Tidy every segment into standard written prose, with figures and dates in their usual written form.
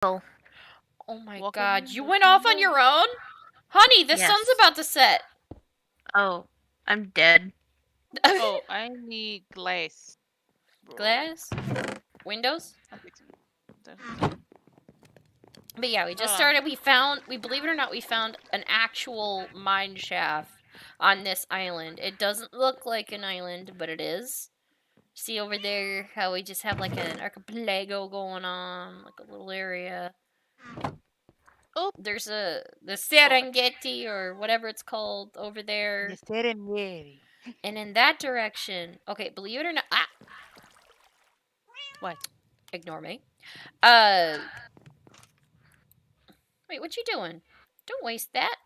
Oh my Welcome god, to you went off on your own? Honey, the sun's about to set. Oh, I'm dead. Oh, I need glass. Glass? Windows? I think so. But yeah, we just started. We believe it or not, we found an actual mine shaft on this island. It doesn't look like an island, but it is. See over there how we just have like an archipelago going on, like a little area. Oh, there's the Serengeti or whatever it's called over there. The Serengeti. And in that direction, okay, believe it or not, What? Ignore me. Wait, what you doing? Don't waste that.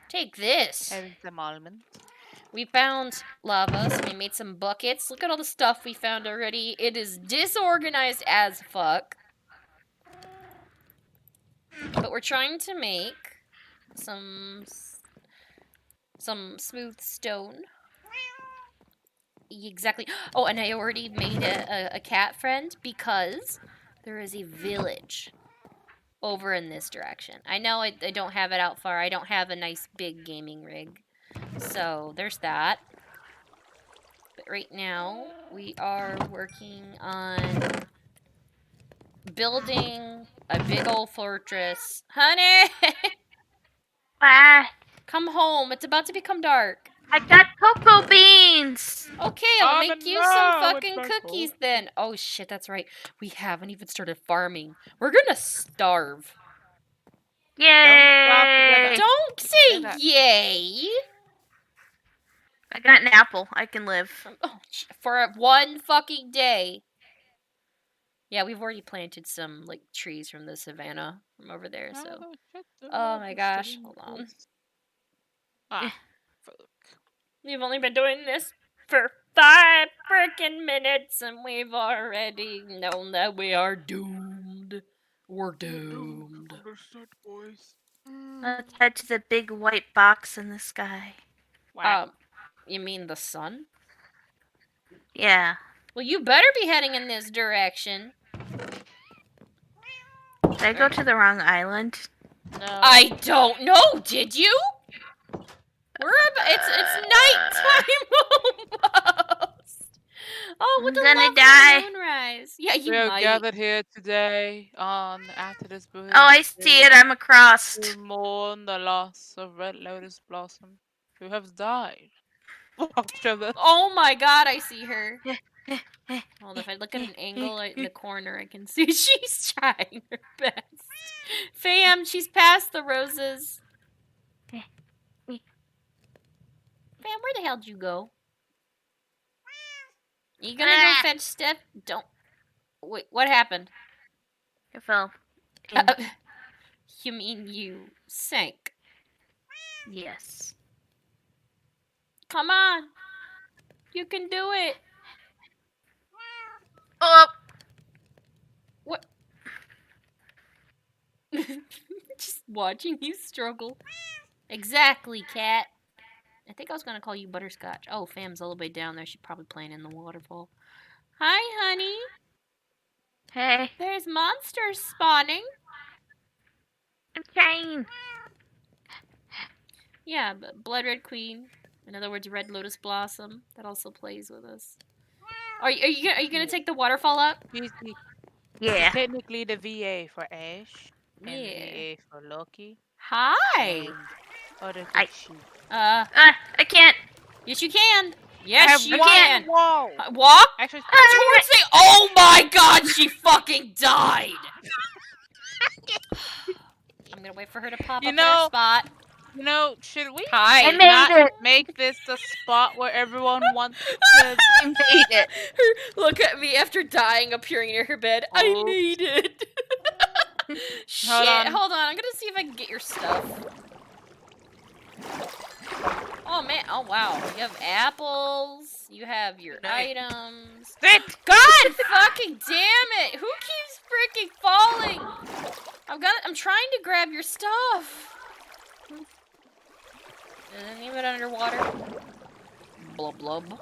Take this. Having some almonds. We found lava, so we made some buckets. Look at all the stuff we found already. It is disorganized as fuck. But we're trying to make some smooth stone. Exactly. Oh, and I already made a cat friend because there is a village over in this direction. I know I don't have it out far. I don't have a nice big gaming rig. So there's that. But right now, we are working on building a big old fortress. Honey! Come home. It's about to become dark. I got cocoa beans! Okay, I'll make you some fucking cookies then. Oh shit, that's right. We haven't even started farming. We're gonna starve. Yay! Don't say yay! I got an apple. I can live. Oh, for one fucking day. Yeah, we've already planted some like trees from the savannah from over there, so. Oh my gosh, hold on. Fuck. We've only been doing this for 5 freaking minutes and we've already known that we are doomed. We're doomed. Understood, boys. Let's head to the big white box in the sky. You mean the sun? Yeah. Well, you better be heading in this direction. Did I go to the wrong island? No. I don't know. Did you? It's nighttime almost. Oh, with the lovely moonrise. Yeah, you might. We are gathered here today after this bridge. Oh, I see it. I'm across. To mourn the loss of Red Lotus Blossom, who has died. Oh my god, I see her. Well, if I look at an angle in the corner, I can see she's trying her best. Fam, she's past the roses. Fam, where the hell did you go? You gonna go fetch Steph? Don't. Wait, what happened? I fell. You mean you sank? Yes. Come on. You can do it. Oh. What? Just watching you struggle. Exactly, cat. I think I was going to call you Butterscotch. Oh, Fam's all the way down there. She's probably playing in the waterfall. Hi, honey. Hey. There's monsters spawning. I'm trying. Yeah, but Blood Red Queen. In other words, Red Lotus Blossom. That also plays with us. Are you gonna take the waterfall up? Yeah. Technically the VA for Ash. Yeah. And the VA for Loki. Hi. I can't. Yes, you can. Yes, you can. Whoa. Walk towards the. Oh my God! She fucking died. I'm gonna wait for her to pop up her spot. You know, should we not make this the spot where everyone wants to I made it. Look at me after dying, appearing near her bed. Oh. I made it. Shit. Hold on. I'm gonna see if I can get your stuff. Oh man. Oh wow. You have apples. You have your items. God fucking damn it! Who keeps freaking falling? I'm trying to grab your stuff. Isn't even underwater. Blub blub.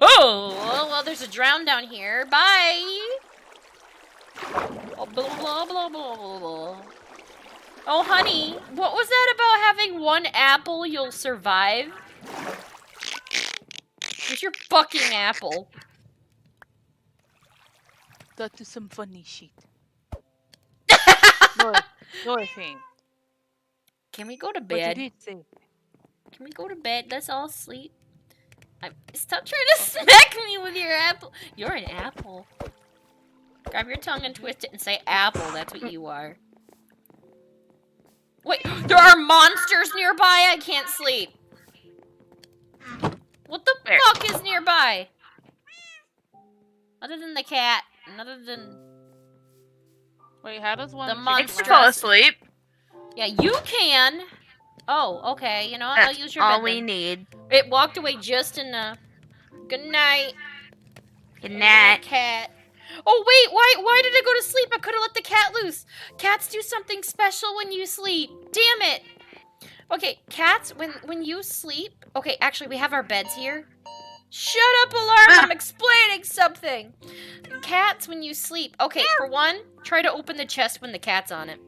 Oh well, there's a drown down here. Bye. Oh, blah, blah, blah, blah, blah, blah. Oh, honey, what was that about having one apple you'll survive? Where's your fucking apple? That is some funny shit. No thing. Can we go to What bed? did it say? Can we go to bed? Let's all sleep. Stop trying to smack me with your apple. You're an apple. Grab your tongue and twist it and say apple. That's what you are. Wait, there are monsters nearby? I can't sleep. What the fuck is nearby? Other than the cat. And other than... Wait, how does one The pick I monster. can fall asleep. Yeah, you can. Oh, okay. You know what? That's I'll use your all bed we then. need. It walked away just enough. Good night. Good night. Cat. Oh wait, why did I go to sleep? I could have let the cat loose. Cats do something special when you sleep. Damn it. Okay, cats, when you sleep. Okay, actually we have our beds here. Shut up, alarm! I'm explaining something. Cats, when you sleep. Okay, for one, try to open the chest when the cat's on it.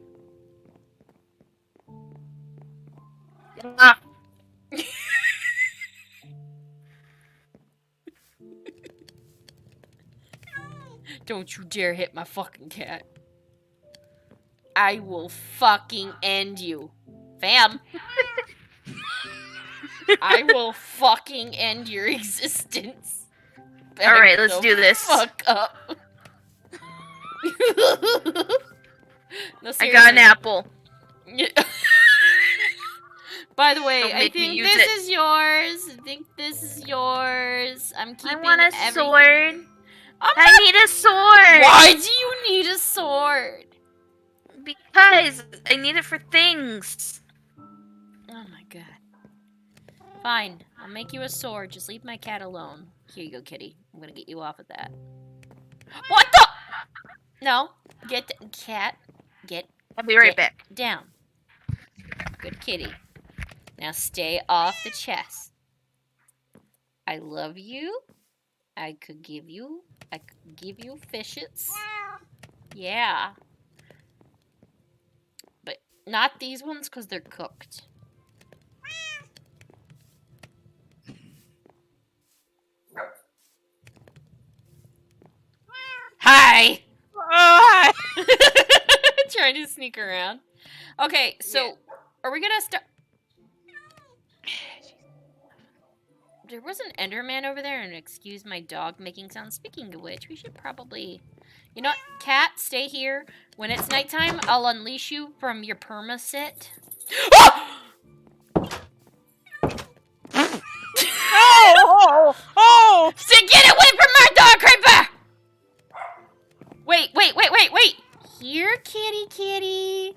Ah. Don't you dare hit my fucking cat. I will fucking end you. Fam. I will fucking end your existence. Alright, let's do this. Fuck up. No, I got an apple. By the way, Don't I make me think use this it. is yours. I think this is yours. I'm keeping I want a everything. sword. I need a sword. Why do you need a sword? Because I need it for things. Oh my god. Fine, I'll make you a sword. Just leave my cat alone. Here you go, kitty. I'm gonna get you off of that. What the? No. Get the cat. Get I'll be right back. down. Good kitty. Now stay off the chest. I love you. I could give you fishes. Yeah. But not these ones because they're cooked. Hi! Oh, Trying to sneak around. Okay, so are we gonna start? There was an Enderman over there, and excuse my dog making sounds. Speaking of which, we should probably... You know what? Cat, stay here. When it's nighttime, I'll unleash you from your perma-sit. Oh! So get away from my dog, Creeper! Wait. Here, kitty.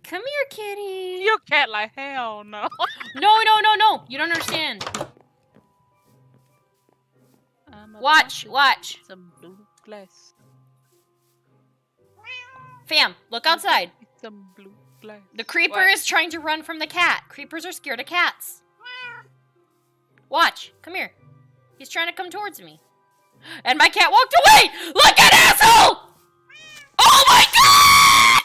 Come here, kitty. Your cat like hell no. No. You don't understand. Watch. Some blue glass. Fam, look outside. Some blue glass. The creeper is trying to run from the cat. Creepers are scared of cats. Watch. Come here. He's trying to come towards me. And my cat walked away! Like an asshole! Oh my god!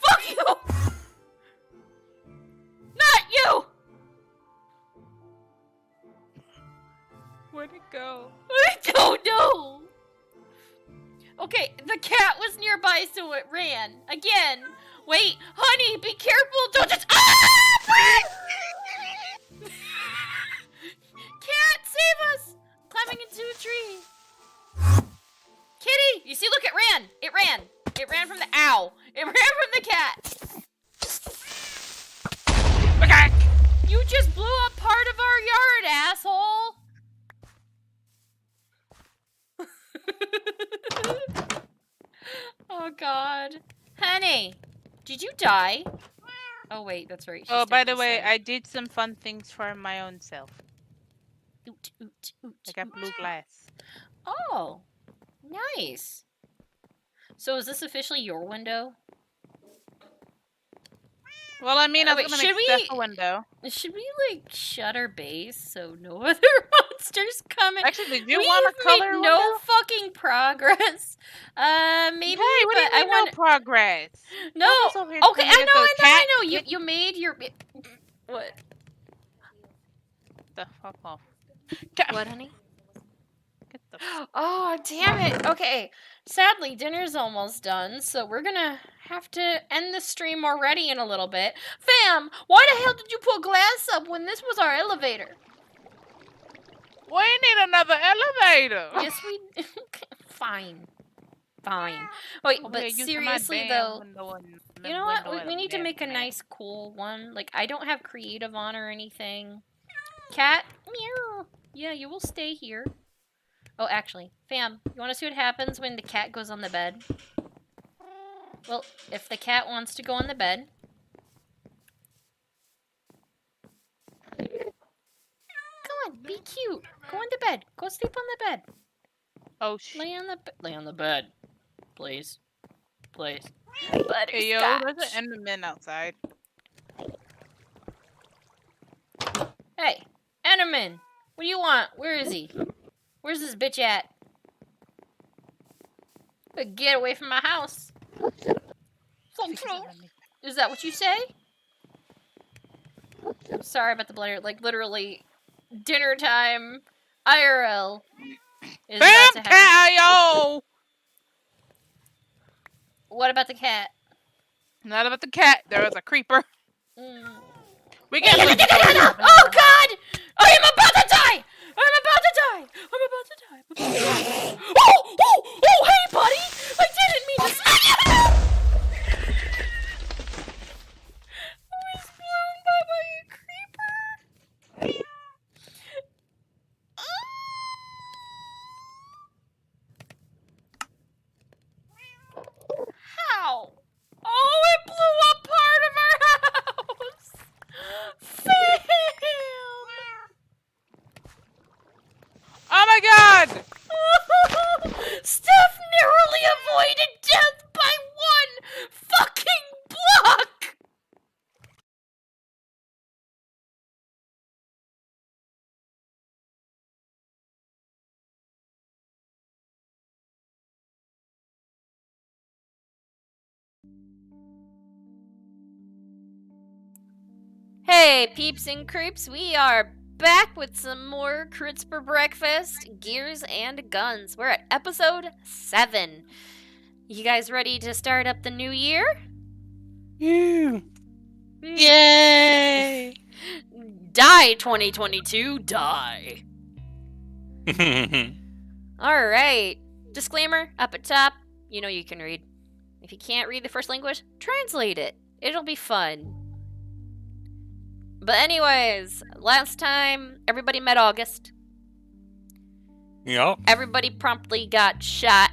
Fuck you! Not you! Where'd it go? I don't know. Okay, the cat was nearby, so it ran. Again. Wait, honey, be careful. Don't just... Ah! Cat, save us! Climbing into a tree. Kitty, you see, look, it ran. It ran from the... Ow. It ran from the cat. Okay. You just blew up part of our yard, asshole. Oh, God. Honey, did you die? Oh, wait, that's right. Oh, by the way, I did some fun things for my own self. Oot. I got blue glass. Oh, nice. So is this officially your window? Well, I mean, I was Wait, gonna make Steph a window. should we like shut our base so no other monsters come in? Actually, did you We want have a color made window? no fucking progress. Maybe. Hey, what do you but I mean want no progress? no. Focus over here Okay, trying to get the I cat. know. You made your what? The fuck off. What, honey? Get the Oh, damn it. Okay. Sadly, dinner's almost done, so we're gonna have to end the stream already in a little bit. Fam, why the hell did you put glass up when this was our elevator? We need another elevator. Yes, we. Fine. Wait, Over but here using my seriously damn though, window and you know what? window We need to make a man. nice, cool one. Like, I don't have creative on or anything. Cat, meow. Yeah, you will stay here. Oh, actually, fam, you want to see what happens when the cat goes on the bed? Well, if the cat wants to go on the bed. Come on, be cute. Go on the bed. Go sleep on the bed. Oh shit. Lay on the bed. Please. Hey yo, there's an Enderman outside. Hey, Enderman, what do you want? Where is he? Where's this bitch at? Get away from my house. Is that what you say? I'm sorry about the blender. Like, literally, dinner time, IRL, is about to happen. Cat, yo! What about the cat? Not about the cat. There was a creeper. Mm. We can't leave Oh God! I am about to die! Oh, hey, buddy! I didn't mean to. I was blown by a creeper. How? Oh, it blew up part of our house! Fam! Oh my god! Steph narrowly avoided death by one fucking block! Hey, peeps and creeps, we are back with some more Crits for Breakfast, Gears and Guns. We're at episode 7. You guys ready to start up the new year? Yay! Die 2022, die. Alright. Disclaimer up at top. You know you can read. If you can't read the first language, translate it. It'll be fun. But anyways, last time everybody met August. Yep. Everybody promptly got shot.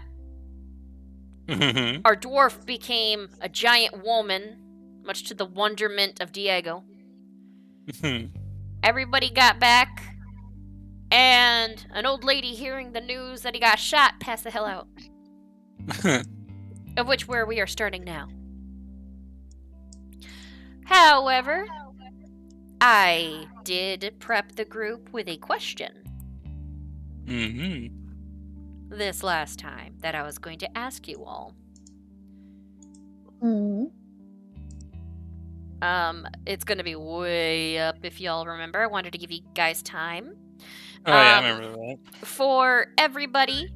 Our dwarf became a giant woman, much to the wonderment of Diego. Everybody got back, and an old lady hearing the news that he got shot passed the hell out. Of which where we are starting now. However, I did prep the group with a question this last time that I was going to ask you all. It's gonna be way up if y'all remember. I wanted to give you guys time. Oh yeah, I remember that. For everybody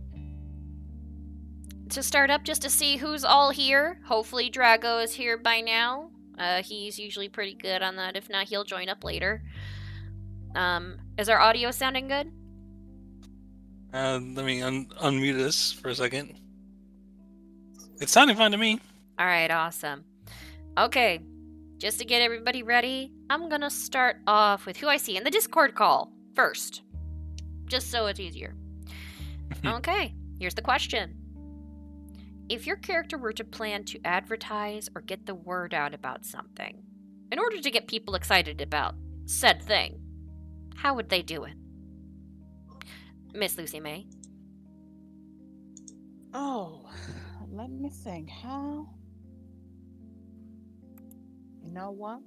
to start up just to see who's all here. Hopefully Drago is here by now. He's usually pretty good on that. If not, he'll join up later. Is our audio sounding good? Let me unmute this for a second. It's sounding fine to me. Alright, awesome. Okay, just to get everybody ready, I'm gonna start off with who I see in the Discord call first. Just so it's easier. Okay, here's the question. If your character were to plan to advertise or get the word out about something, in order to get people excited about said thing, how would they do it? Miss Lucy May. Oh, let me think. How? know what?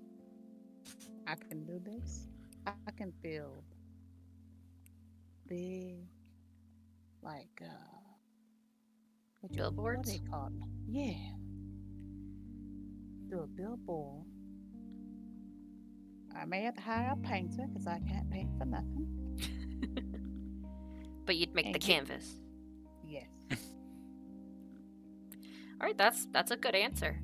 I can do this. I can build big, like, what Billboards? they call it? Yeah, do a billboard. I may have to hire a painter because I can't paint for nothing. But you'd make And the get- canvas. Yes. All right, that's a good answer.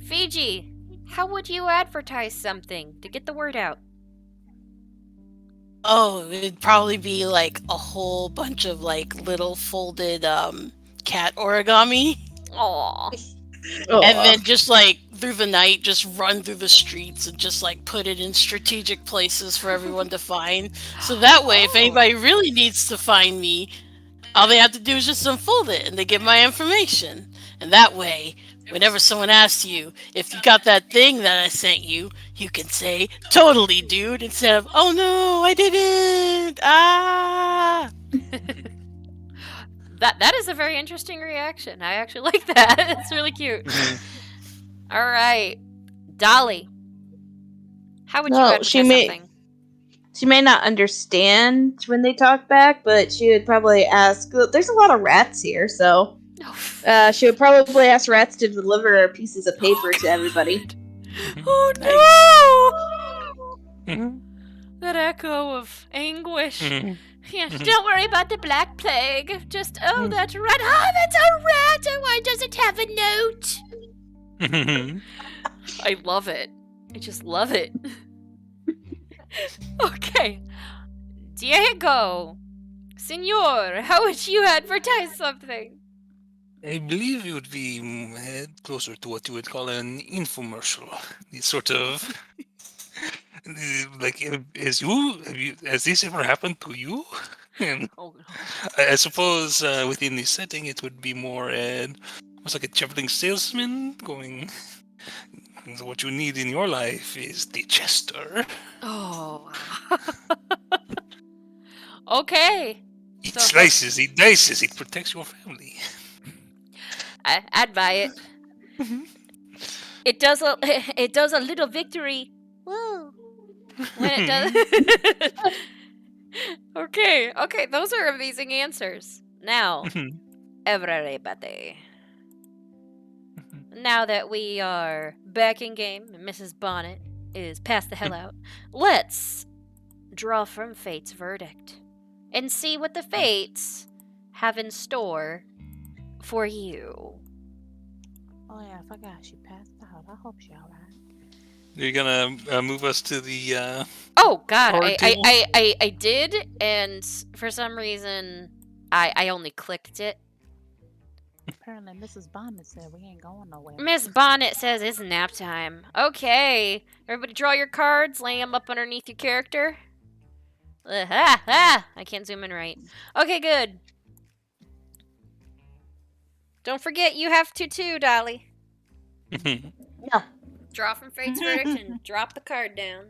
Fiji, how would you advertise something to get the word out? Oh, it'd probably be like a whole bunch of like little folded cat origami. Aw. And then just like through the night, just run through the streets and just like put it in strategic places for everyone to find. So that way, if anybody really needs to find me, all they have to do is just unfold it and they get my information. And that way, whenever someone asks you if you got that thing that I sent you, you can say, "Totally, dude," instead of, "Oh no, I didn't. Ah." That is a very interesting reaction. I actually like that. It's really cute. All right, Dolly, how would you No, advertise she may- something? She may not understand when they talk back, but she would probably ask. There's a lot of rats here, so she would probably ask rats to deliver pieces of paper to everybody. Oh no! That echo of anguish. Yeah, don't worry about the Black Plague. Just, oh, that rat. Oh, that's a rat. Oh, why does it have a note? I love it. I just love it. Okay. Diego. Senor, how would you advertise something? I believe it would be closer to what you would call an infomercial. It's sort of like, has this ever happened to you? And Oh, no. I suppose within this setting, it would be more almost like a traveling salesman going. What you need in your life is the Chester. Oh. Okay. It So- slices, it dices, it protects your family. I'd buy it. It does a little victory. Woo. When it does. Okay, those are amazing answers. Now, everybody. Now that we are back in game and Mrs. Bonnet is passed the hell out, let's draw from Fate's verdict and see what the Fates have in store for you. Oh yeah, I forgot she passed out. I hope she alright. You're gonna move us to the Oh God, Card table? I did, and for some reason, I only clicked it. Apparently, Mrs. Bonnet said we ain't going nowhere. Miss Bonnet says it's nap time. Okay, everybody, draw your cards, lay them up underneath your character. I can't zoom in right. Okay, good. Don't forget, you have to too, Dolly. No. Draw from Fate's verdict and drop the card down.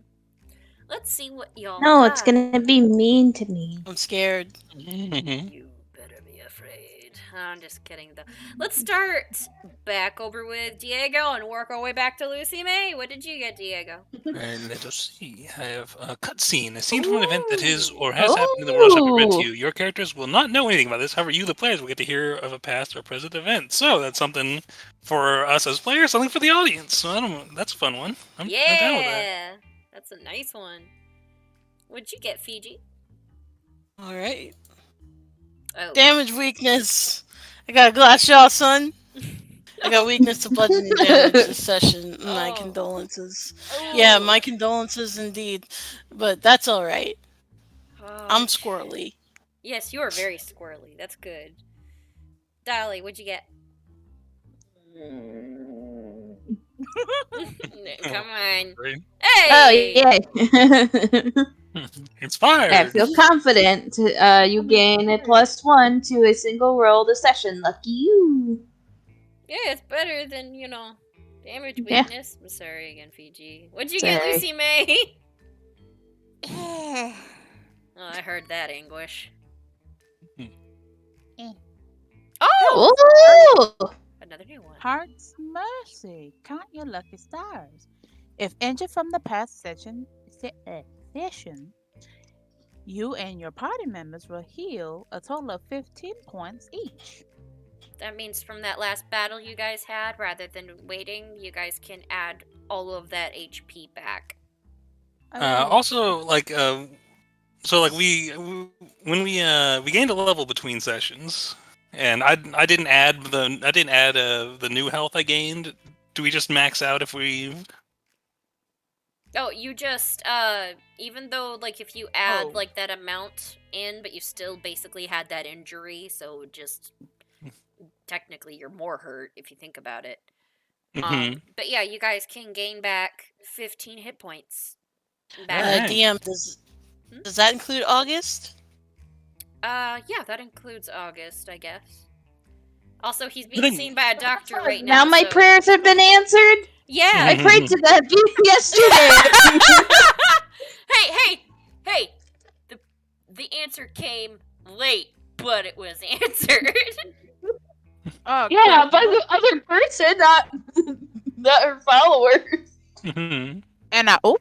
Let's see what y'all No, got. it's gonna be mean to me. I'm scared. You better be afraid. I'm just kidding, though. Let's start back over with Diego and work our way back to Lucy May. What did you get, Diego? And let us see. I have a cutscene. A scene from an event that is or has happened in the world shall be read to you. Your characters will not know anything about this. However, you, the players, will get to hear of a past or present event. So that's something for us as players, something for the audience. So that's a fun one. I'm down with that. Yeah, that's a nice one. What'd you get, Fiji? All right. Oh, Damage weakness. I got a glass shot, son. I got weakness to bludgeoning damage this session. My Oh. condolences. Oh. Yeah, my condolences indeed. But that's all right. I'm Oh, squirrely. Yes, you are very squirrely. That's good. Dolly, what'd you get? Come on. Right? Hey! Oh, yay. Inspired. I feel confident. You gain a +1 to a single roll this session. Lucky you. Yeah, it's better than, damage Yeah. weakness. I'm sorry again, Fiji. What'd you get, Sorry. Lucy May? Oh, I heard that anguish. Oh! Ooh! Another new one. Heart's mercy, count your lucky stars. If injured from the past session, you and your party members will heal a total of 15 points each. That means from that last battle you guys had, rather than waiting, you guys can add all of that HP back. Also, like, so like when we gained a level between sessions, and I didn't add the new health I gained. Do we just max out if we? Oh, you just even though like if you add Oh. like that amount in, but you still basically had that injury, so just technically you're more hurt if you think about it. Mhm. But yeah, you guys can gain back 15 hit points. Back. Alright. DM, does that include August? Yeah, that includes August, I guess. Also, he's I being think- seen by a doctor right now. Now my so- prayers have been answered. Yeah. I prayed to that yesterday. hey! The answer came late, but it was answered. Oh, Yeah, crap. by the other person, not her followers. Mhm. And oh,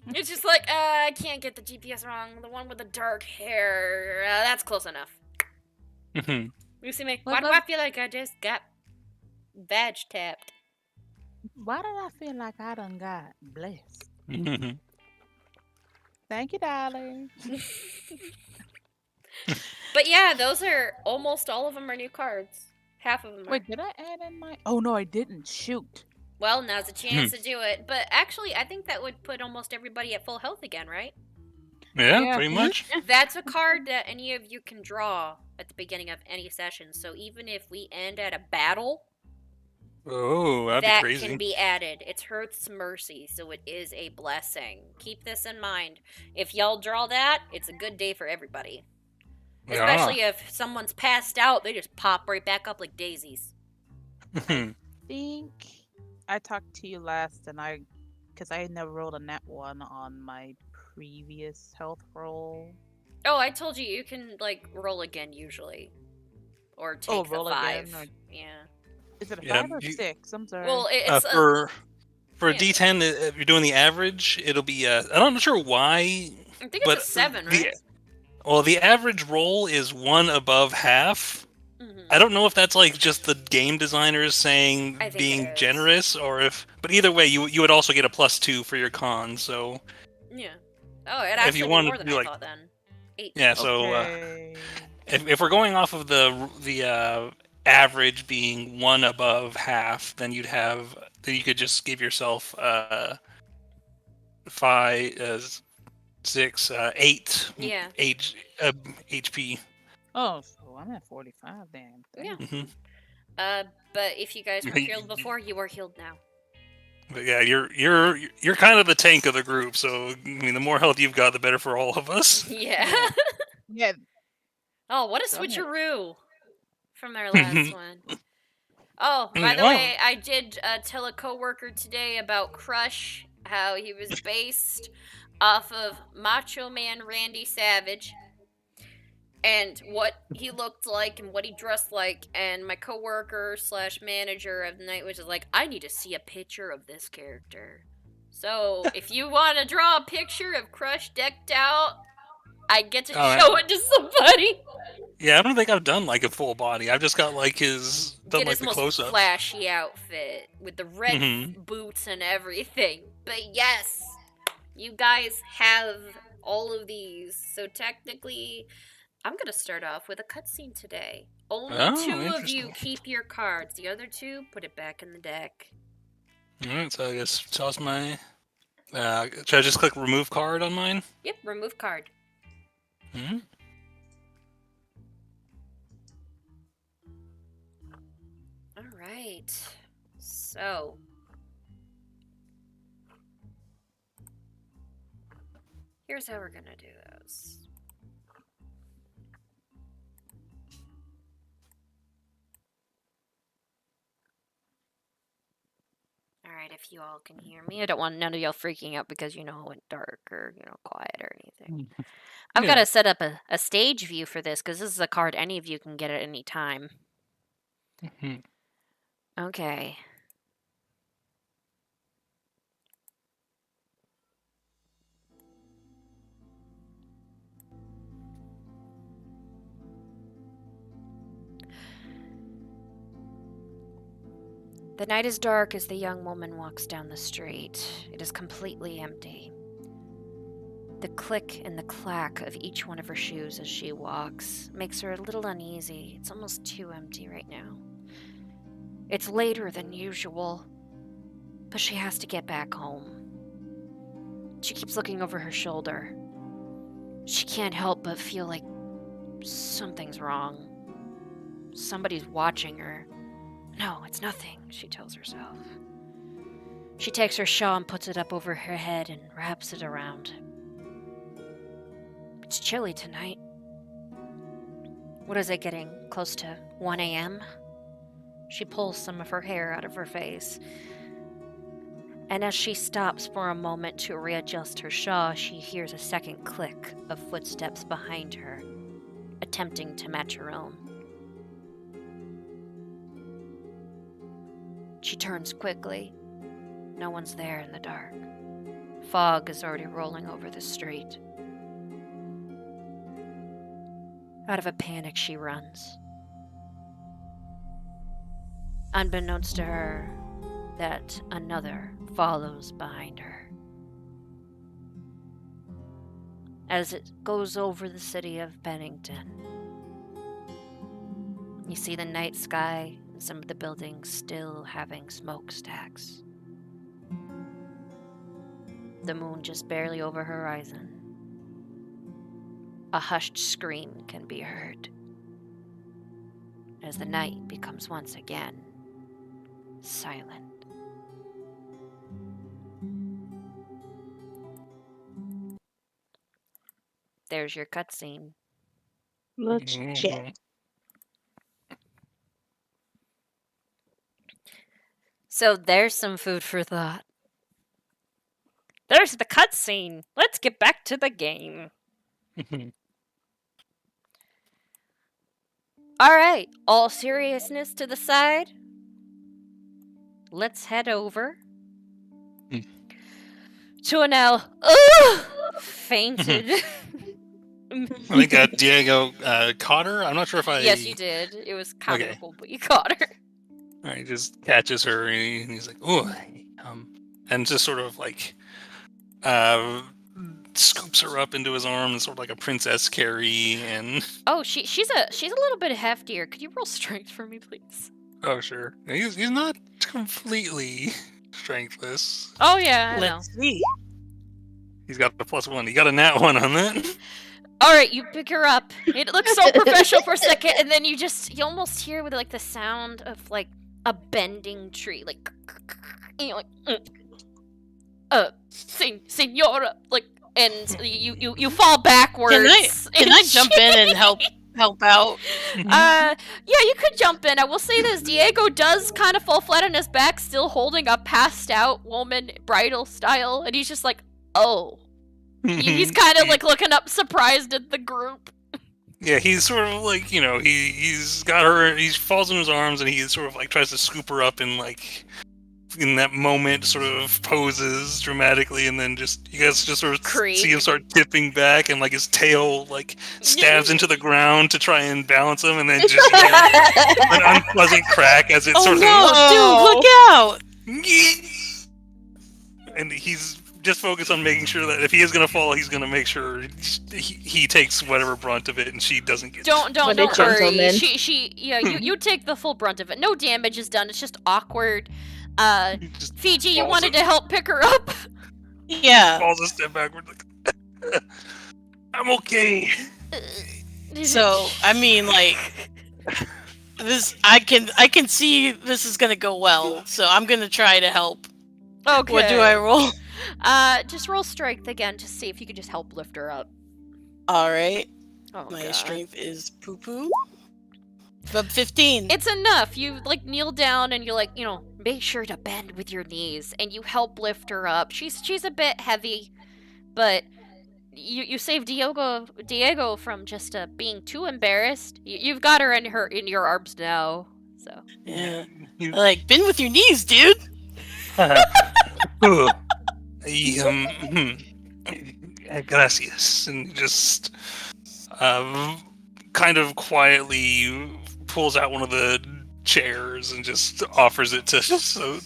It's just like, I can't get the GPS wrong. The one with the dark hair. That's close enough. Mhm. You see me? What Why do was- I feel like I just got vag tapped? why did I feel like I done got blessed? Mhm. Thank you, darling. But yeah, those are almost all of them are new cards. Half of them are. Wait, did I add in my? Oh no, I didn't. Shoot. Well, now's a chance to do it. But actually, I think that would put almost everybody at full health again, right? Yeah, Yeah. pretty much. That's a card that any of you can draw at the beginning of any session. So even if we end at a battle, Oh, that'd that be crazy. can be added. It's Hearth's mercy, so it is a blessing. Keep this in mind. If y'all draw that, it's a good day for everybody. Yeah. Especially if someone's passed out, they just pop right back up like daisies. Mhm. Think I talked to you last, and because I never rolled a net one on my previous health roll. Oh, I told you you can like roll again usually, or take Oh, the roll 5. again, or- Yeah. Is it a Yeah, 5 or you- 6? I'm sorry. Well, it's For a yeah. D10, if you're doing the average, it'll be. I'm not sure why, I think it's but a 7, the right? well, the average roll is 1 above half. Mhm. I don't know if that's like just the game designers saying I think it being is. generous, or if. But either way, you would also get a +2 for your con. So Yeah. Oh, it If actually you did wanted more to than do, I like- thought then. 8. yeah. So Okay. if we're going off of the average being 1 above half, then you could just give yourself 5, 6, 8 Yeah. HP. Oh, so I'm at 45 then. Yeah. Mhm. But if you guys were healed before, you are healed now. But yeah, you're kind of the tank of the group. So I mean, the more health you've got, the better for all of us. Yeah. Yeah. Oh, what a Go ahead. switcheroo from our last one. Oh, by Yeah, the wow. way, I did tell a coworker today about Crush, how he was based off of Macho Man Randy Savage, and what he looked like and what he dressed like. And my coworker / manager of the night was just like, I need to see a picture of this character. So if you want to draw a picture of Crush decked out, I get to Oh, show it to somebody. Yeah, I don't think I've done like a full body. I've just got like Get like his the most close up. flashy outfit with the red Mhm. boots and everything. But yes, you guys have all of these. So technically, I'm gonna start off with a cutscene today. Only Oh, 2 of you interesting. keep your cards. The other 2, put it back in the deck. Alright, so I guess toss my. Should I just click remove card on mine? Yep, remove card. Hmm. Alright. So. Here's how we're gonna do this. Alright, if you all can hear me. I don't want none of y'all freaking out because it went dark or, quiet or anything. I've got Yeah. to set up a stage view for this because this is a card any of you can get at any time. Mhm. Okay. The night is dark as the young woman walks down the street. It is completely empty. The click and the clack of each one of her shoes as she walks makes her a little uneasy. It's almost too empty right now. It's later than usual, but she has to get back home. She keeps looking over her shoulder. She can't help but feel like something's wrong. Somebody's watching her. No, it's nothing, she tells herself. She takes her shawl and puts it up over her head and wraps it around. It's chilly tonight. What is it, getting close to 1 a.m.? She pulls some of her hair out of her face. And as she stops for a moment to readjust her shawl, she hears a second click of footsteps behind her, attempting to match her own. She turns quickly. No one's there in the dark. Fog is already rolling over the street. Out of a panic, she runs. Unbeknownst to her, that another follows behind her. As it goes over the city of Bennington, you see the night sky and some of the buildings still having smokestacks. The moon just barely over horizon. A hushed scream can be heard as the night becomes once again silent. There's your cutscene. Let's check. So there's some food for thought. There's the cutscene. Let's get back to the game. Alright, all seriousness to the side. Let's head over to a now fainted. I think Diego caught her. I'm not sure if I. Yes, you did. It was Okay. comical, but you caught her. All right, just catches her and he's like, "Oh," and just sort of like scoops her up into his arms, sort of like a princess carry. And Oh, she's a little bit heftier. Could you roll strength for me, please? oh, sure, he's not completely strengthless. Oh yeah, I know. Let's see. He's got a +1. He got a nat 1 on that. All right, you pick her up. It looks so professional for a second, and then you almost hear with like the sound of like a bending tree, like, and you're like, senora, like, and you fall backwards. Can I jump in and help out? Yeah, you could jump in. I will say this: Diego does kind of fall flat on his back, still holding a passed out woman, bridal style, and he's just like, oh. He's kind of like looking up surprised at the group. Yeah, he's sort of like, he's got her, he falls in his arms and he sort of like tries to scoop her up and like in that moment sort of poses dramatically, and then just you guys just sort of see him start tipping back and like his tail like stabs into the ground to try and balance him, and then just an unpleasant crack as it sort of Dude, look out! And he's just focused on making sure that if he is going to fall, he's going to make sure he takes whatever brunt of it, and she doesn't get. Don't worry. You take the full brunt of it. No damage is done. It's just awkward. Fiji, you wanted to help pick her up. Yeah. Falls a step backward. Like, I'm okay. So I mean, like this, I can see this is gonna go well. So I'm gonna try to help. Okay. What do I roll? Just roll strength again to see if you can just help lift her up. All right. Oh, My God. strength is poo-poo. But 15. It's enough. You like kneel down and you like, make sure to bend with your knees and you help lift her up. She's a bit heavy, but you saved Diego from just being too embarrassed. You've got her in your arms now. So Yeah. Like, bend with your knees, dude. Gracias. And just kind of quietly pulls out one of the chairs and just offers it to so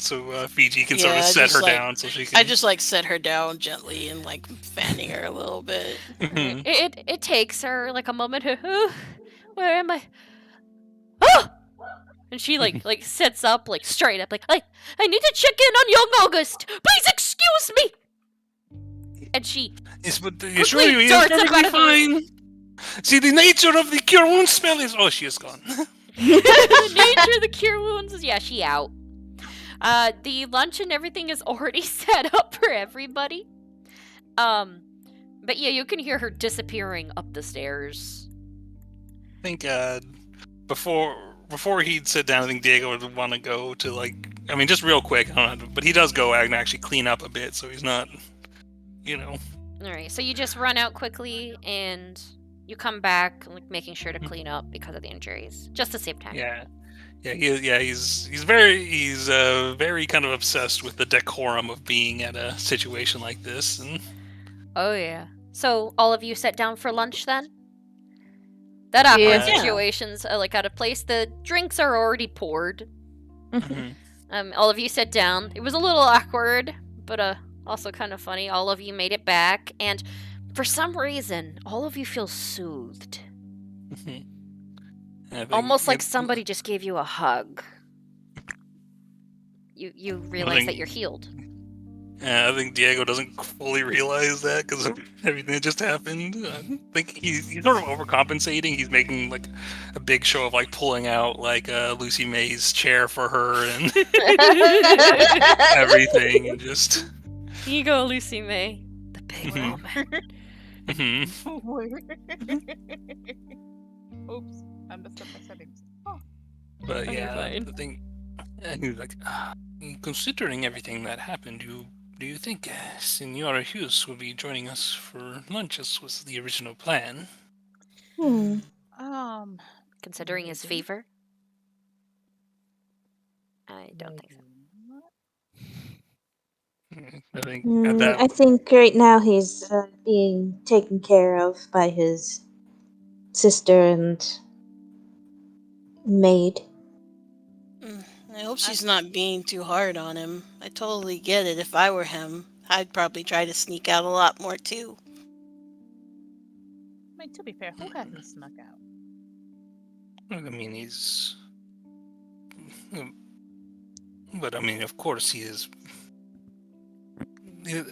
Fiji can sort of Yeah, set just her like- down so she can. I just like set her down gently and like fanning her a little bit. Mhm. It takes her like a moment to, where am I? Oh! And she like sits up like straight up like, I need to check in on young August. Please excuse me. And she Yes, but quickly surely he is darts up perfectly out of the room. fine. See, the nature of the cure wound smell is. Oh, she is gone. The nature of the cure wounds is, yeah, she out. The lunch and everything is already set up for everybody. But yeah, you can hear her disappearing up the stairs. I think before he'd sit down, I think Diego would want to go to like. I mean, just real quick. I don't know, but he does go out and actually clean up a bit, so he's not. Alright, so you just run out quickly and you come back, like making sure to clean up because of the injuries, just to save time. He's very kind of obsessed with the decorum of being at a situation like this, and Oh yeah. So all of you sat down for lunch then? That awkward Yeah. situation's like out of place. The drinks are already poured. mhm. All of you sat down. It was a little awkward, but also kind of funny. All of you made it back, and for some reason, all of you feel soothed. I think Almost like it- somebody just gave you a hug. You realize think- that you're healed. I think Diego doesn't fully realize that because of everything that just happened. I think he's sort of overcompensating. He's making like a big show of like pulling out like Lucy May's chair for her and everything, and just. Here you go, Lucy May. The big Mhm. moment. Mhm. Oops, I messed up my settings. Oh. But Okay, yeah, fine. the thing. And he was like, considering everything that happened, do you think Senora Hughes will be joining us for lunch as was the original plan? Considering his Maybe. fever? I don't think so. I think at that. I think right now he's being taken care of by his sister and maid. I hope she's not being too hard on him. I totally get it. If I were him, I'd probably try to sneak out a lot more too. I mean, to be fair, who hasn't snuck out? I mean, he's. But I mean, of course, he is.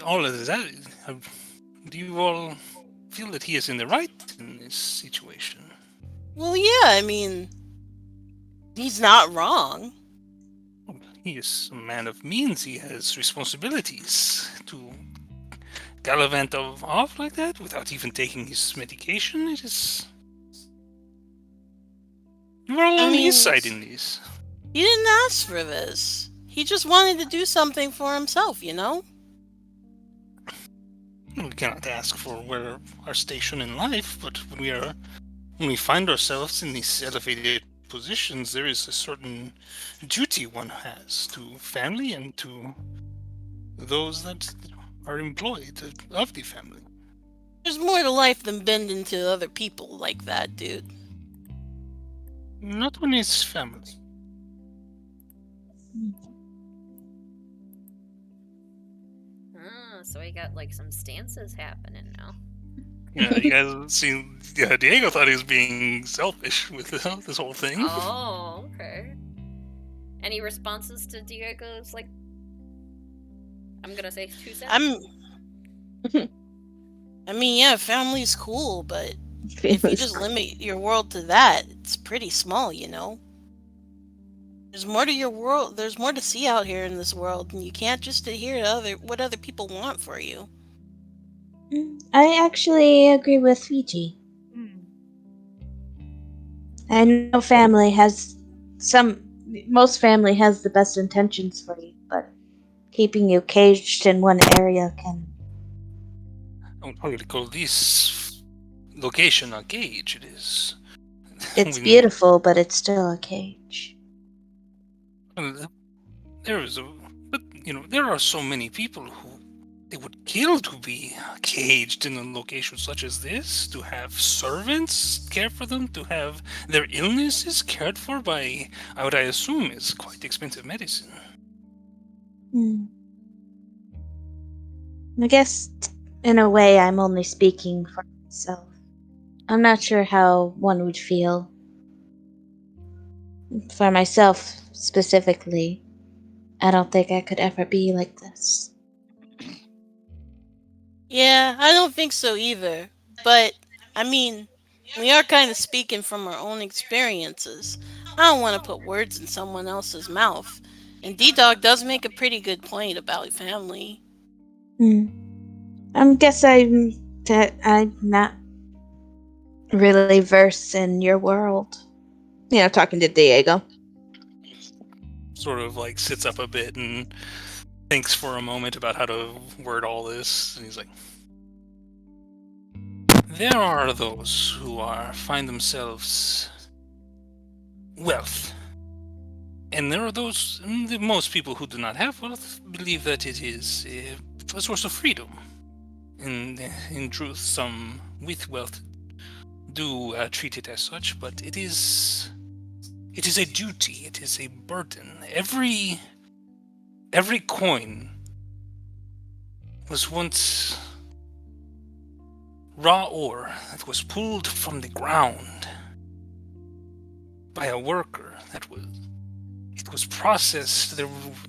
All of that. Do you all feel that he is in the right in this situation? Well, yeah, I mean, he's not wrong. He is a man of means. He has responsibilities to gallivant off like that without even taking his medication. It is. You are all I on mean, his side in this. He didn't ask for this. He just wanted to do something for himself, you know? We cannot ask for where our station in life, but when we find ourselves in these elevated positions, there is a certain duty one has to family and to those that are employed of the family. There's more to life than bending to other people like that, dude. Not when it's family. So we got like some stances happening now. Yeah, you guys see. Yeah, Diego thought he was being selfish with this whole thing. Oh, okay. Any responses to Diego's like? I'm gonna say 2 cents. I mean, yeah, family's cool, but if you just limit your world to that, it's pretty small, you know? There's more to your world. There's more to see out here in this world, and you can't just adhere to what other people want for you. I actually agree with Fiji. I know most family has the best intentions for you, but keeping you caged in one area can. I would probably call this location a cage. It is. It's beautiful, but it's still a cage. There are so many people who they would kill to be caged in a location such as this, to have servants care for them, to have their illnesses cared for by what I assume is quite expensive medicine. I guess, in a way, I'm only speaking for myself. I'm not sure how one would feel. For myself, specifically, I don't think I could ever be like this. Yeah, I don't think so either. But, I mean, we are kind of speaking from our own experiences. I don't want to put words in someone else's mouth. And D-Dog does make a pretty good point about family. I guess I'm not really versed in your world. Talking to Diego. Sort of like sits up a bit and thinks for a moment about how to word all this, and he's like, there are those who find themselves wealth. And there are those, most people who do not have wealth believe that it is a source of freedom. And in truth, some with wealth do treat it as such, but it is a duty, it is a burden. Every coin was once raw ore that was pulled from the ground by a worker. It was processed. There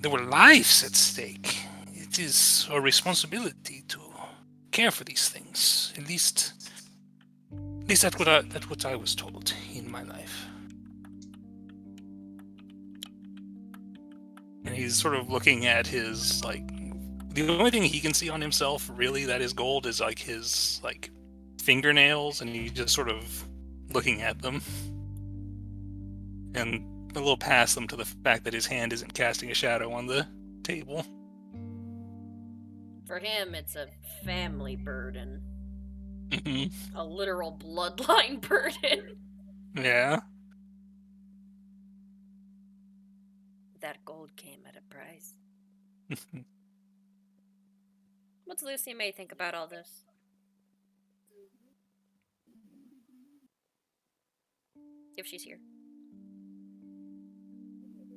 were lives at stake. It is our responsibility to care for these things. At least that's what I was told in my life. And he's sort of looking at his, like, the only thing he can see on himself really that is gold is like his fingernails, and he's just sort of looking at them and a little past them to the fact that his hand isn't casting a shadow on the table. For him, it's a family burden. Mm-hmm. A literal bloodline burden. Yeah. That gold came at a price. What's Lucy May think about all this? If she's here.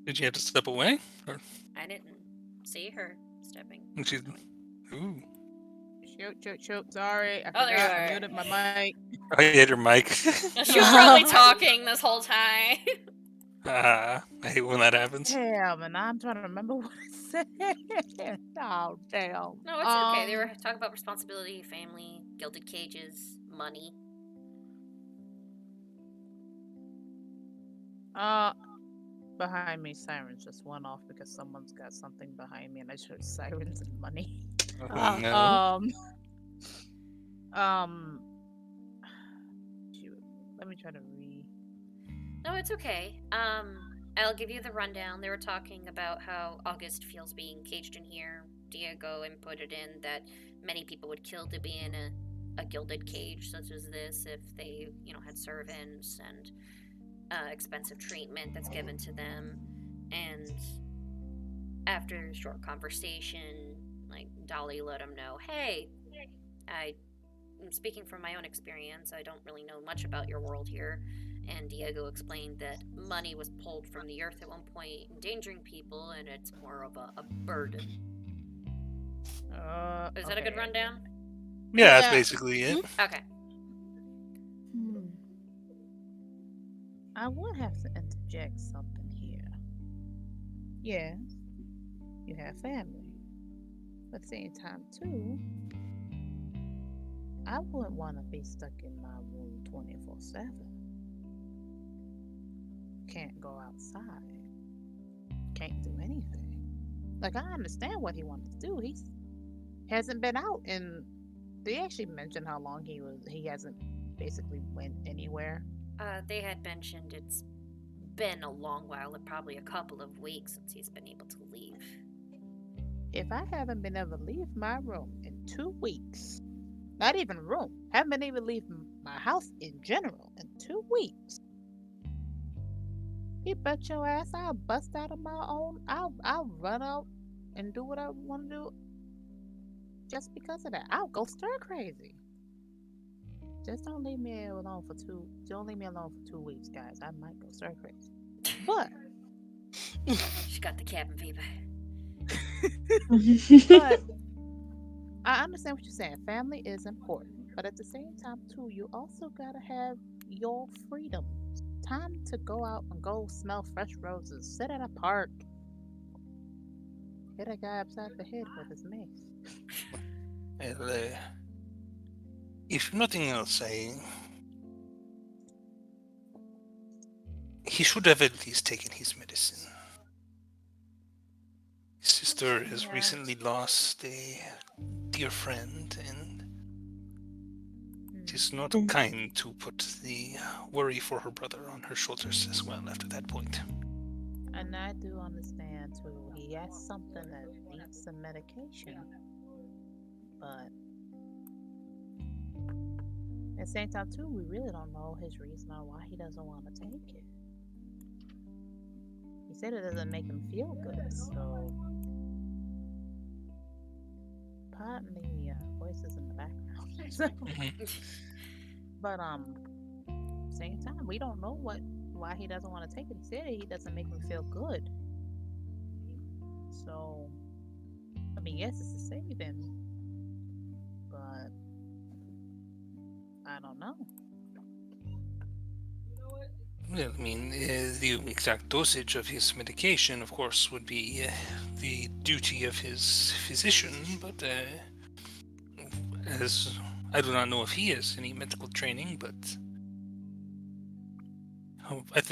Did you have to step away? Or I didn't see her stepping. she's... Ooh. Shoot. Sorry. I Oh, there you forgot. are. I muted my mic. I hit her mic. She was probably talking this whole time. I hate when that happens. Damn, and I'm trying to remember what I said. Oh, damn. No, it's okay. They were talking about responsibility, family, gilded cages, money. Behind me, sirens just went off because someone's got something behind me, and I just heard sirens and money. Oh, no. Shoot. Let me try to read. No, it's okay. I'll give you the rundown. They were talking about how August feels being caged in here. Diego inputted in that many people would kill to be in a gilded cage such as this if they, had servants and expensive treatment that's given to them. And after a short conversation, Dolly let him know, hey, I'm speaking from my own experience. I don't really know much about your world here. And Diego explained that money was pulled from the earth at one point, endangering people, and it's more of a burden. Is that a good rundown? Yeah, that's basically it. Okay. I would have to interject something here. Yes, you have family. But at the same time, too, I wouldn't want to be stuck in my room 24/7. Can't go outside. Can't do anything. I understand what he wanted to do. He hasn't been out, and they actually mentioned how long he hasn't basically went anywhere. They had mentioned it's been a long while, probably a couple of weeks since he's been able to leave. If I haven't been able to leave my room in 2 weeks, not even room, haven't been able to leave my house in general in 2 weeks, you bet your ass I'll bust out of my own. I'll run out and do what I want to do just because of that. I'll go stir crazy. Just don't leave me alone for 2 weeks, guys. I might go stir crazy. But She got the cabin fever. but I understand what you're saying. Family is important, but at the same time too, you also gotta have your freedom. Time to go out and go smell fresh roses. Sit at a park. Hit a guy upside the head with his mace. Well, if nothing else, he should have at least taken his medicine. His sister has Yeah. recently lost a dear friend, and it is not kind to put the worry for her brother on her shoulders as well after that point. And I do understand too. He has something that needs some medication, but at the same time too, we really don't know his reason on why he doesn't want to take it. He said it doesn't make him feel good, so pardon the voices in the background. But same time, we don't know why he doesn't want to take it. He said he doesn't make him feel good. So, I mean, yes, it's a saving, but I don't know. Well, I mean, the exact dosage of his medication, of course, would be the duty of his physician, but as I do not know if he has any medical training, but I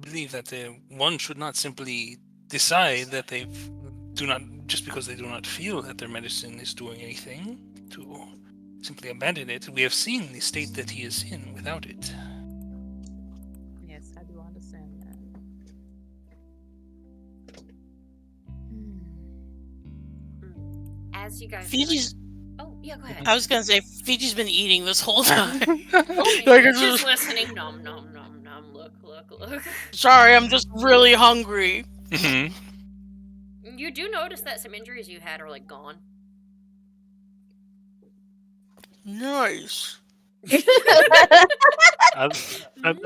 believe that one should not simply decide that they do not, just because they do not feel that their medicine is doing anything, to simply abandon it. We have seen the state that he is in without it. Yes, I do understand that. As you guys. Fiji's. Oh, yeah, go ahead. I was gonna say Fiji's been eating this whole time. Okay, Like, it's just just- listening. Nom, nom, nom, nom. Look. Sorry, I'm just really hungry. Mhm. You do notice that some injuries you had are, like, gone. Nice. I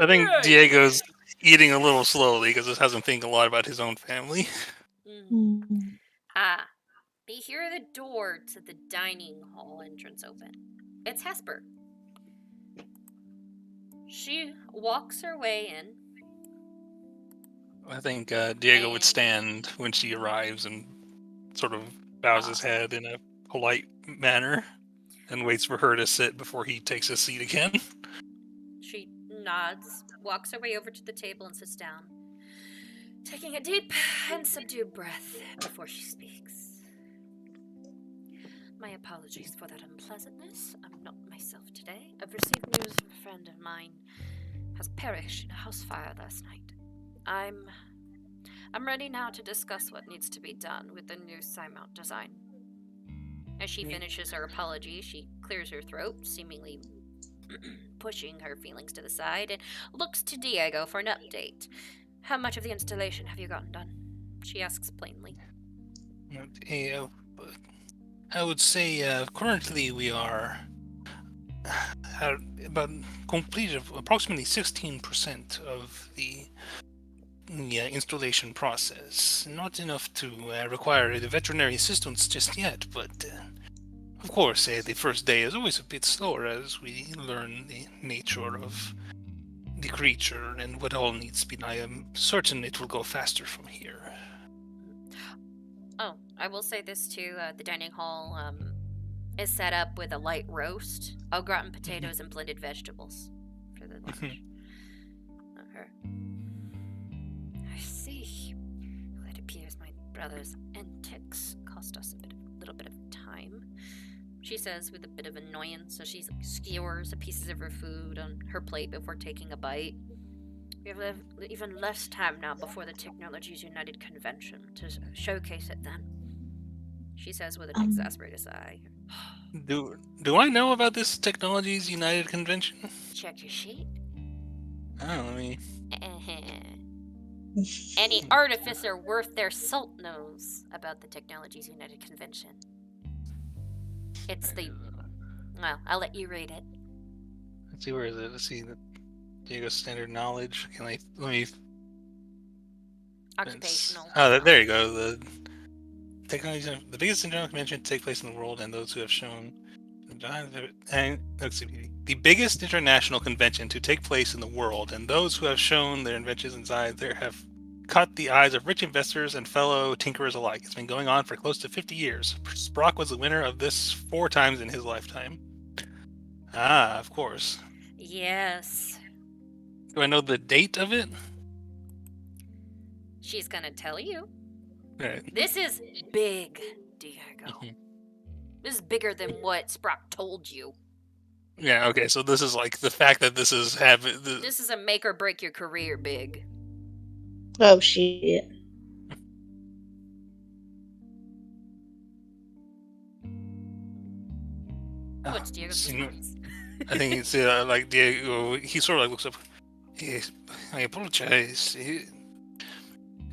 think Diego's eating a little slowly because he hasn't thinking a lot about his own family. Ah, they hear the door to the dining hall entrance open. It's Hesper. She walks her way in. I think Diego would stand when she arrives and sort of bows his head in a polite manner and waits for her to sit before he takes his seat again. She nods, walks her way over to the table and sits down, taking a deep and subdued breath before she speaks. My apologies for that unpleasantness. I'm not myself today. I've received news from a friend of mine has perished in a house fire last night. I'm ready now to discuss what needs to be done with the new sign-mount design. As she finishes her apology, she clears her throat, seemingly pushing her feelings to the side, and looks to Diego for an update. How much of the installation have you gotten done? She asks plainly. I would say currently we are about completed approximately 16% of the installation process. Not enough to require the veterinary assistance just yet, but of course the first day is always a bit slower as we learn the nature of the creature and what all needs to be done. I am certain it will go faster from here. Oh, I will say this too, the dining hall is set up with a light roast, au gratin potatoes, and blended vegetables for the lunch. I see. Well, it appears my brother's antics cost us a little bit of time, she says with a bit of annoyance as she skewers the pieces of her food on her plate before taking a bite. We have even less time now before the Technologies United convention to showcase it then, she says with an exasperated sigh. Do I know about this Technologies United convention? Check your sheet. Oh, let me... Any artificer worth their salt knows about the Technologies United convention. It's the. Well, I'll let you read it. Let's see, where is it? Let's see. Diego standard knowledge. Can I let me? Occupational. There you go. The biggest international convention to take place in the world, and those who have shown. And let's see, the biggest international convention to take place in the world, and those who have shown their inventions inside there have caught the eyes of rich investors and fellow tinkerers alike. It's been going on for close to 50 years. Sprock was the winner of this 4 times in his lifetime. Ah, of course. Yes. Do I know the date of it? She's gonna tell you. Right. This is big, Diego. Mhm. This is bigger than what Sprock told you. Yeah, okay, so this is like the fact that this is This is a make or break your career big. Oh shit. What's Diego's response? I think it's like Diego. He sort of like looks up. Yes, I apologize. Me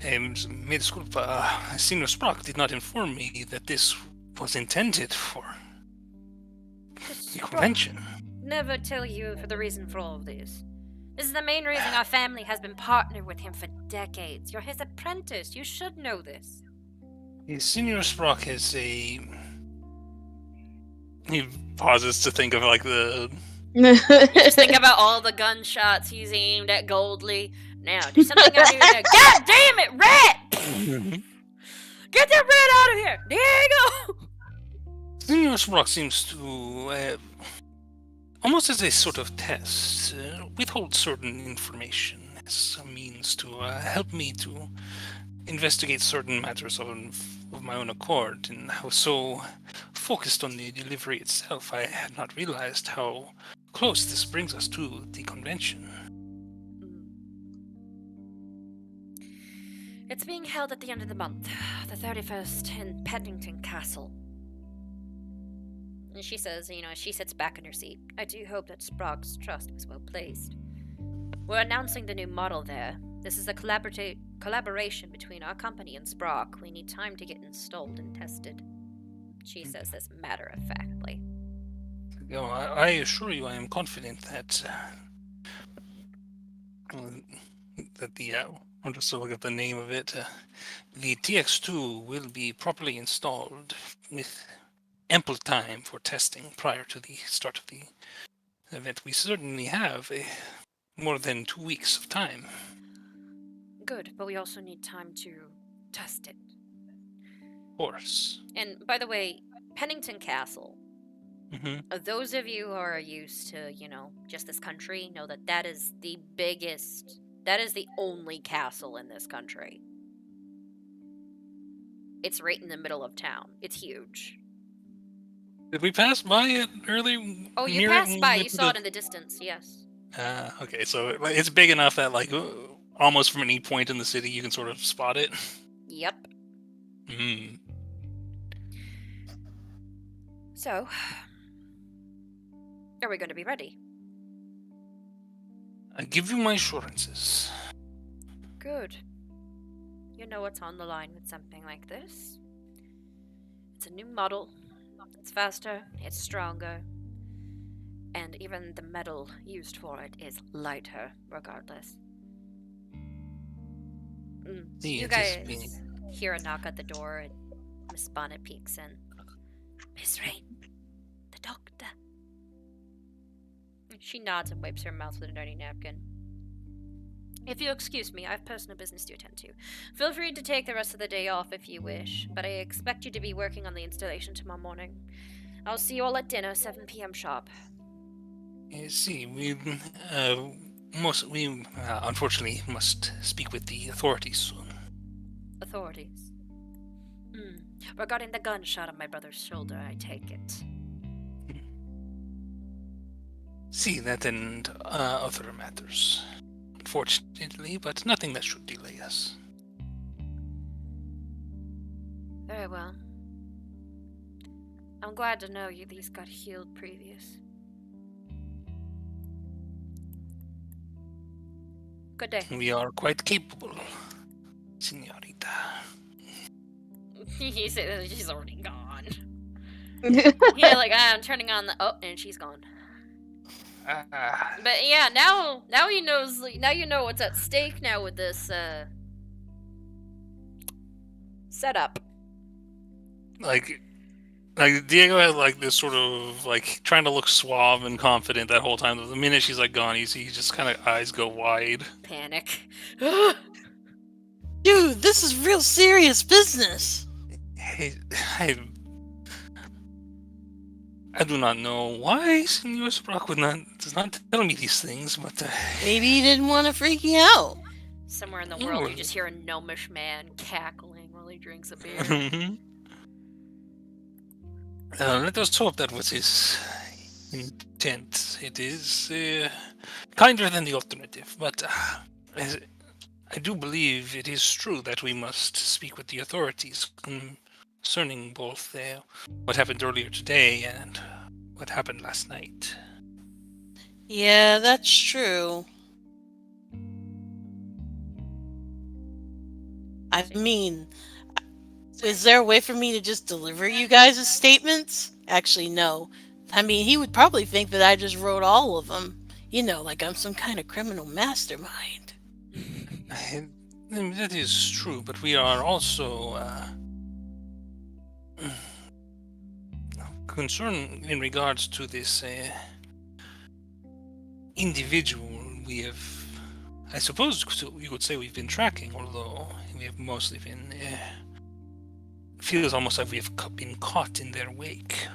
disculpa. Senior Sprock did not inform me that this was intended for the convention. Never tell you for the reason for all of this. This is the main reason our family has been partnered with him for decades. You're his apprentice. You should know this. Senior Sprock is a. He pauses to think of like the. Just think about all the gunshots he's aimed at Goldley. Now, do something out here. God damn it, rat! Get that rat out of here! Diego! Senior Sprock seems to, almost as a sort of test, withhold certain information as a means to help me to investigate certain matters of my own accord. And I was so focused on the delivery itself, I had not realized how close this brings us to the convention. It's being held at the end of the month, the 31st, in Pennington Castle. And she says, she sits back in her seat. I do hope that Sprock's trust was well placed. We're announcing the new model there. This is a collaboration between our company and Sprock. We need time to get installed and tested. She says this matter-of-factly. I assure you I am confident that I'll just look at the name of it. The TX2 will be properly installed with ample time for testing prior to the start of the event. We certainly have more than 2 weeks of time. Good, but we also need time to test it. Of course. And by the way, Pennington Castle. Those of you who are used to, just this country know that that is the biggest, that is the only castle in this country. It's right in the middle of town. It's huge. Did we pass by it earlier? Oh, you passed by. You saw it in the distance, yes. Okay, so it's big enough that, like, almost from any point in the city, you can sort of spot it. Yep. So, are we going to be ready? I give you my assurances. Good. You know what's on the line with something like this. It's a new model. It's faster, it's stronger, and even the metal used for it is lighter, regardless. You guys hear a knock at the door, and Miss Bonnet peeks in. Miss Rain, the doctor. She nods and wipes her mouth with a dirty napkin. If you'll excuse me, I have personal business to attend to. Feel free to take the rest of the day off if you wish, but I expect you to be working on the installation tomorrow morning. I'll see you all at dinner, 7 p.m. sharp. See, we unfortunately must speak with the authorities soon. Authorities? Regarding the gunshot on my brother's shoulder, I take it. See, that and other matters. Unfortunately, but nothing that should delay us. Very well. I'm glad to know these got healed previous. Good day. We are quite capable, Senorita. He said she's already gone. Yeah, like I'm turning on the and she's gone. But yeah, now he knows. Now you know what's at stake now with this setup. Like Diego had like this sort of like trying to look suave and confident that whole time. The minute she's like gone, you see he just kind of eyes go wide. Panic. Dude, this is real serious business. Hey, I do not know why Senor Sprock does not tell me these things, but Maybe he didn't want to freak you out. Somewhere in the world, you just hear a gnomish man cackling while he drinks a beer. Let us hope that was his intent. It is kinder than the alternative, but I do believe it is true that we must speak with the authorities concerning both what happened earlier today and what happened last night. Yeah, that's true. I mean, is there a way for me to just deliver you guys' statements? Actually, no. I mean, he would probably think that I just wrote all of them. You know, like I'm some kind of criminal mastermind. That is true, but we are also concerned in regards to this individual we have, I suppose you could say we've been tracking, although we have mostly been, feels almost like we have been caught in their wake.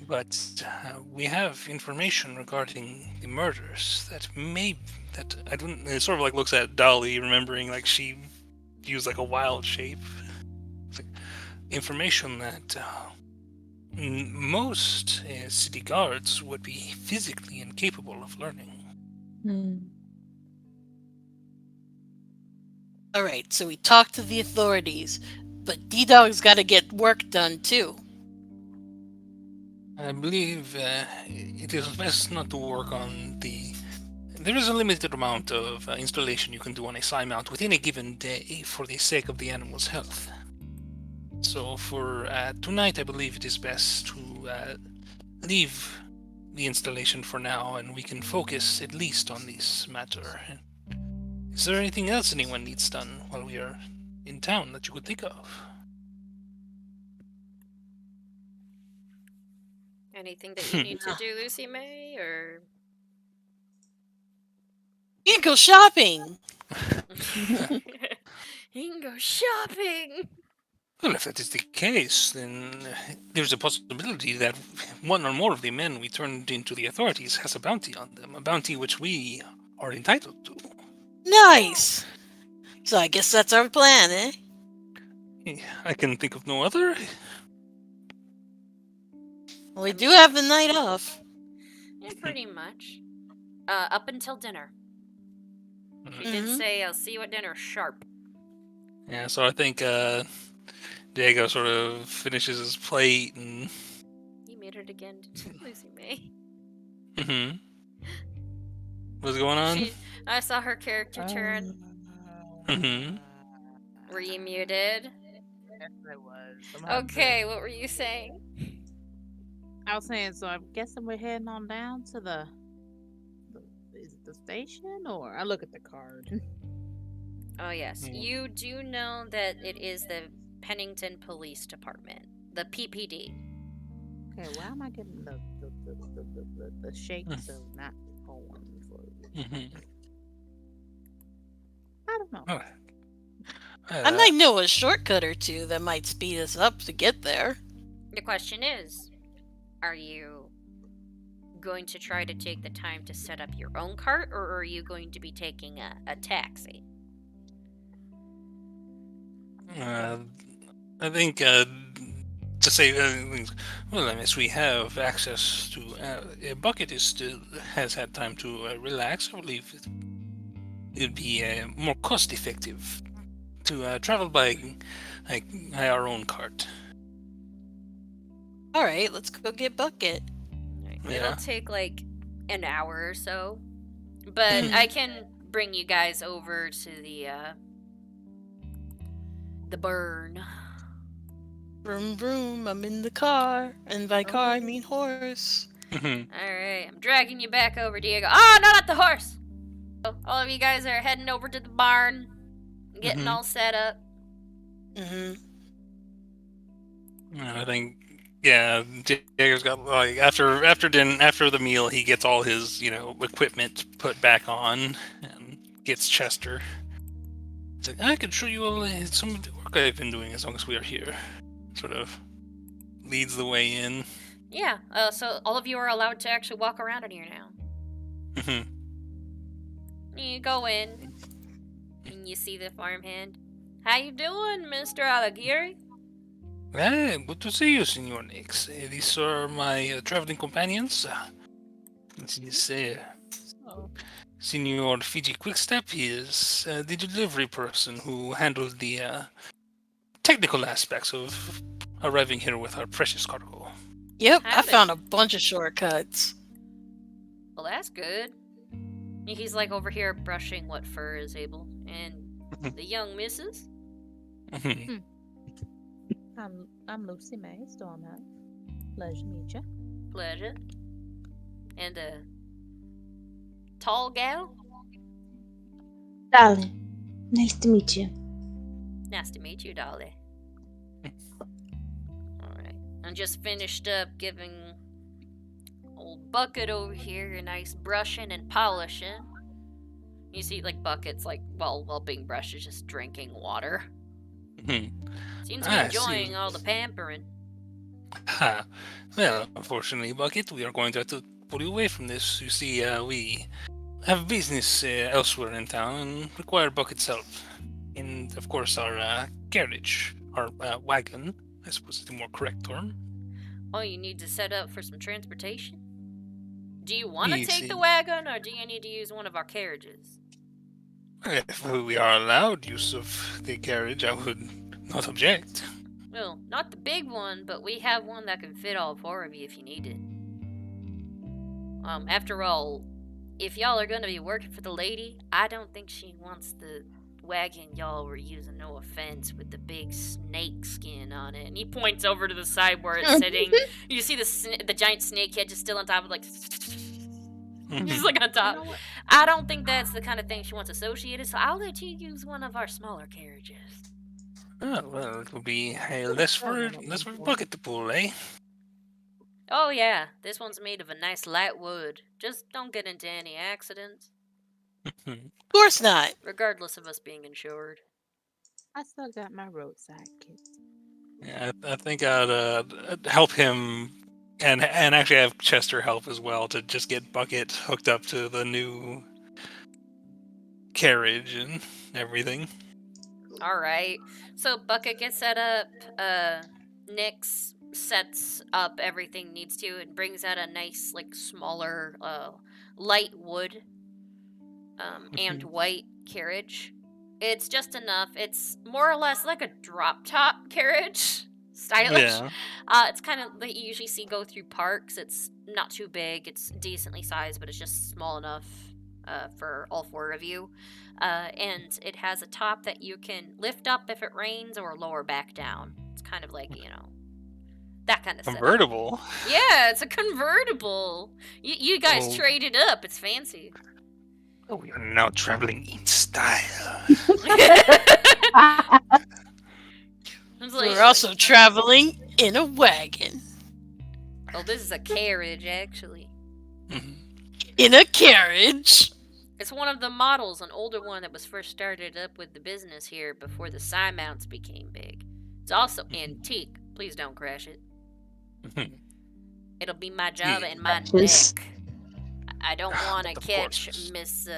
But we have information regarding the murders that I don't. It sort of like looks at Dolly, remembering like she used like a wild shape. Information that most city guards would be physically incapable of learning. Alright, so we talked to the authorities, but D-Dog's gotta get work done too. I believe it is best not to work on the... There is a limited amount of installation you can do on a psi mount within a given day for the sake of the animal's health. So for tonight, I believe it is best to leave the installation for now, and we can focus at least on this matter. Is there anything else anyone needs done while we are in town that you could think of? Anything that you need to do, Lucy May, or You can go shopping! you can go shopping. Well, if that is the case, then there's a possibility that one or more of the men we turned into the authorities has a bounty on them, a bounty which we are entitled to. Nice! So I guess that's our plan, eh? I can think of no other. Well, we do have the night off. Yeah, pretty much. Up until dinner. She did say, "I'll see you at dinner sharp." Yeah, so I think Diego sort of finishes his plate and... You made it again, Lucy May. What's going on? I saw her character turn. Were you muted? Yes, I was. Okay, what were you saying? I was saying, so I'm guessing we're heading on down to is it the station, or I look at the card. Oh yes, you do know that it is the Pennington Police Department, the PPD. Okay, why am I getting the shapes of not porn for you? I don't know. I might know a shortcut or two that might speed us up to get there. The question is, are you going to try to take the time to set up your own cart, or are you going to be taking a taxi? I think to say well, I guess we have access to Bucket has had time to relax. I believe it'd be more cost effective to travel by our own cart. All right, let's go get Bucket. It'll take like an hour or so, but I can bring you guys over to the burn. Vroom vroom, I'm in the car. And by car, I mean horse. Alright, I'm dragging you back over, Diego. Oh, no, not the horse! So, all of you guys are heading over to the barn, getting all set up. Mm-hmm. I think, yeah, Diego's got like after the meal, he gets all his equipment put back on and gets Chester. It's like, I can show you all some of the work I've been doing as long as we are here. Sort of leads the way in. Yeah, so all of you are allowed to actually walk around in here now. You go in, and you see the farmhand. How you doing, Mr. Alighieri? Good to see you, Senor Nix. These are my traveling companions. This is Senor Fiji Quickstep. He is the delivery person who handled the technical aspects of arriving here with our precious cargo. Yep, I Howdy. found a bunch of shortcuts. Well, that's good. He's like over here brushing what fur is able. And the young missus? I'm Lucy May Stormhouse. Pleasure to meet you. Pleasure. And tall gal? Darling, nice to meet you. Nice to meet you, Dolly. Alright. I'm just finished up giving old Bucket over here a nice brushing and polishing. You see, like, Bucket's, like, while being brushed, is just drinking water. Seems to be enjoying all the pampering. Well, unfortunately, Bucket, we are going to have to pull you away from this. You see, we have business elsewhere in town and require Bucket's help. And, of course, our carriage, our wagon, I suppose is the more correct term. Oh, you need to set up for some transportation? Do you want to Yes, take the wagon, or do you need to use one of our carriages? If we are allowed use of the carriage, I would not object. Well, not the big one, but we have one that can fit all four of you if you need it. After all, if y'all are gonna be working for the lady, I don't think she wants the wagon y'all were using, no offense, with the big snake skin on it. And he points over to the side where it's sitting. You see the giant snake head just still on top of, like, just like on top. You know what? I don't think that's the kind of thing she wants associated, so I'll let you use one of our smaller carriages. Oh, well, it will be less for Bucket to pull, eh? Oh yeah, this one's made of a nice light wood. Just don't get into any accidents, Of course not. regardless of us being insured. I still got my roadside kit. Yeah, I think I'd help him and actually have Chester help as well to just get Bucket hooked up to the new carriage and everything. Alright, so Bucket gets set up, Nyx sets up everything needs to and brings out a nice, like, smaller, light wood, and white carriage. It's just enough. It's more or less like a drop-top carriage. Stylish. Yeah. It's kind of that you usually see go through parks. It's not too big. It's decently sized, but it's just small enough for all four of you. And it has a top that you can lift up if it rains or lower back down. It's kind of like, that kind of setup. Convertible. Yeah, it's a convertible. You guys Oh. traded up. It's fancy. Oh, we are now traveling in style. It's like, We're also traveling in a wagon. oh, this is a carriage, actually. In a carriage. It's one of the models, an older one that was first started up with the business here before the side mounts became big. It's also antique. Please don't crash it. It'll be my job and my Yes. neck. I don't want to Of catch course. Miss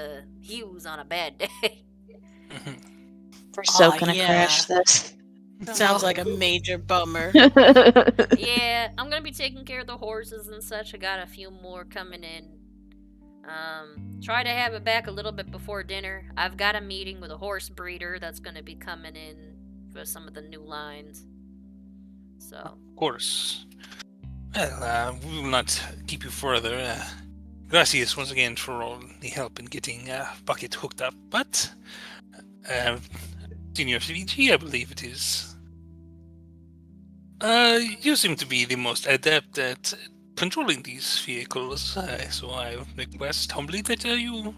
Hughes on a bad day. We're so Aw, gonna yeah. crash this. Sounds like a major bummer. Yeah, I'm gonna be taking care of the horses and such. I got a few more coming in. Try to have it back a little bit before dinner. I've got a meeting with a horse breeder that's gonna be coming in for some of the new lines. So, Of course. Well, we will not keep you further. Gracias once again for all the help in getting Bucket hooked up. But, Senior Fiji, I believe it is. You seem to be the most adept at controlling these vehicles, so I request humbly that you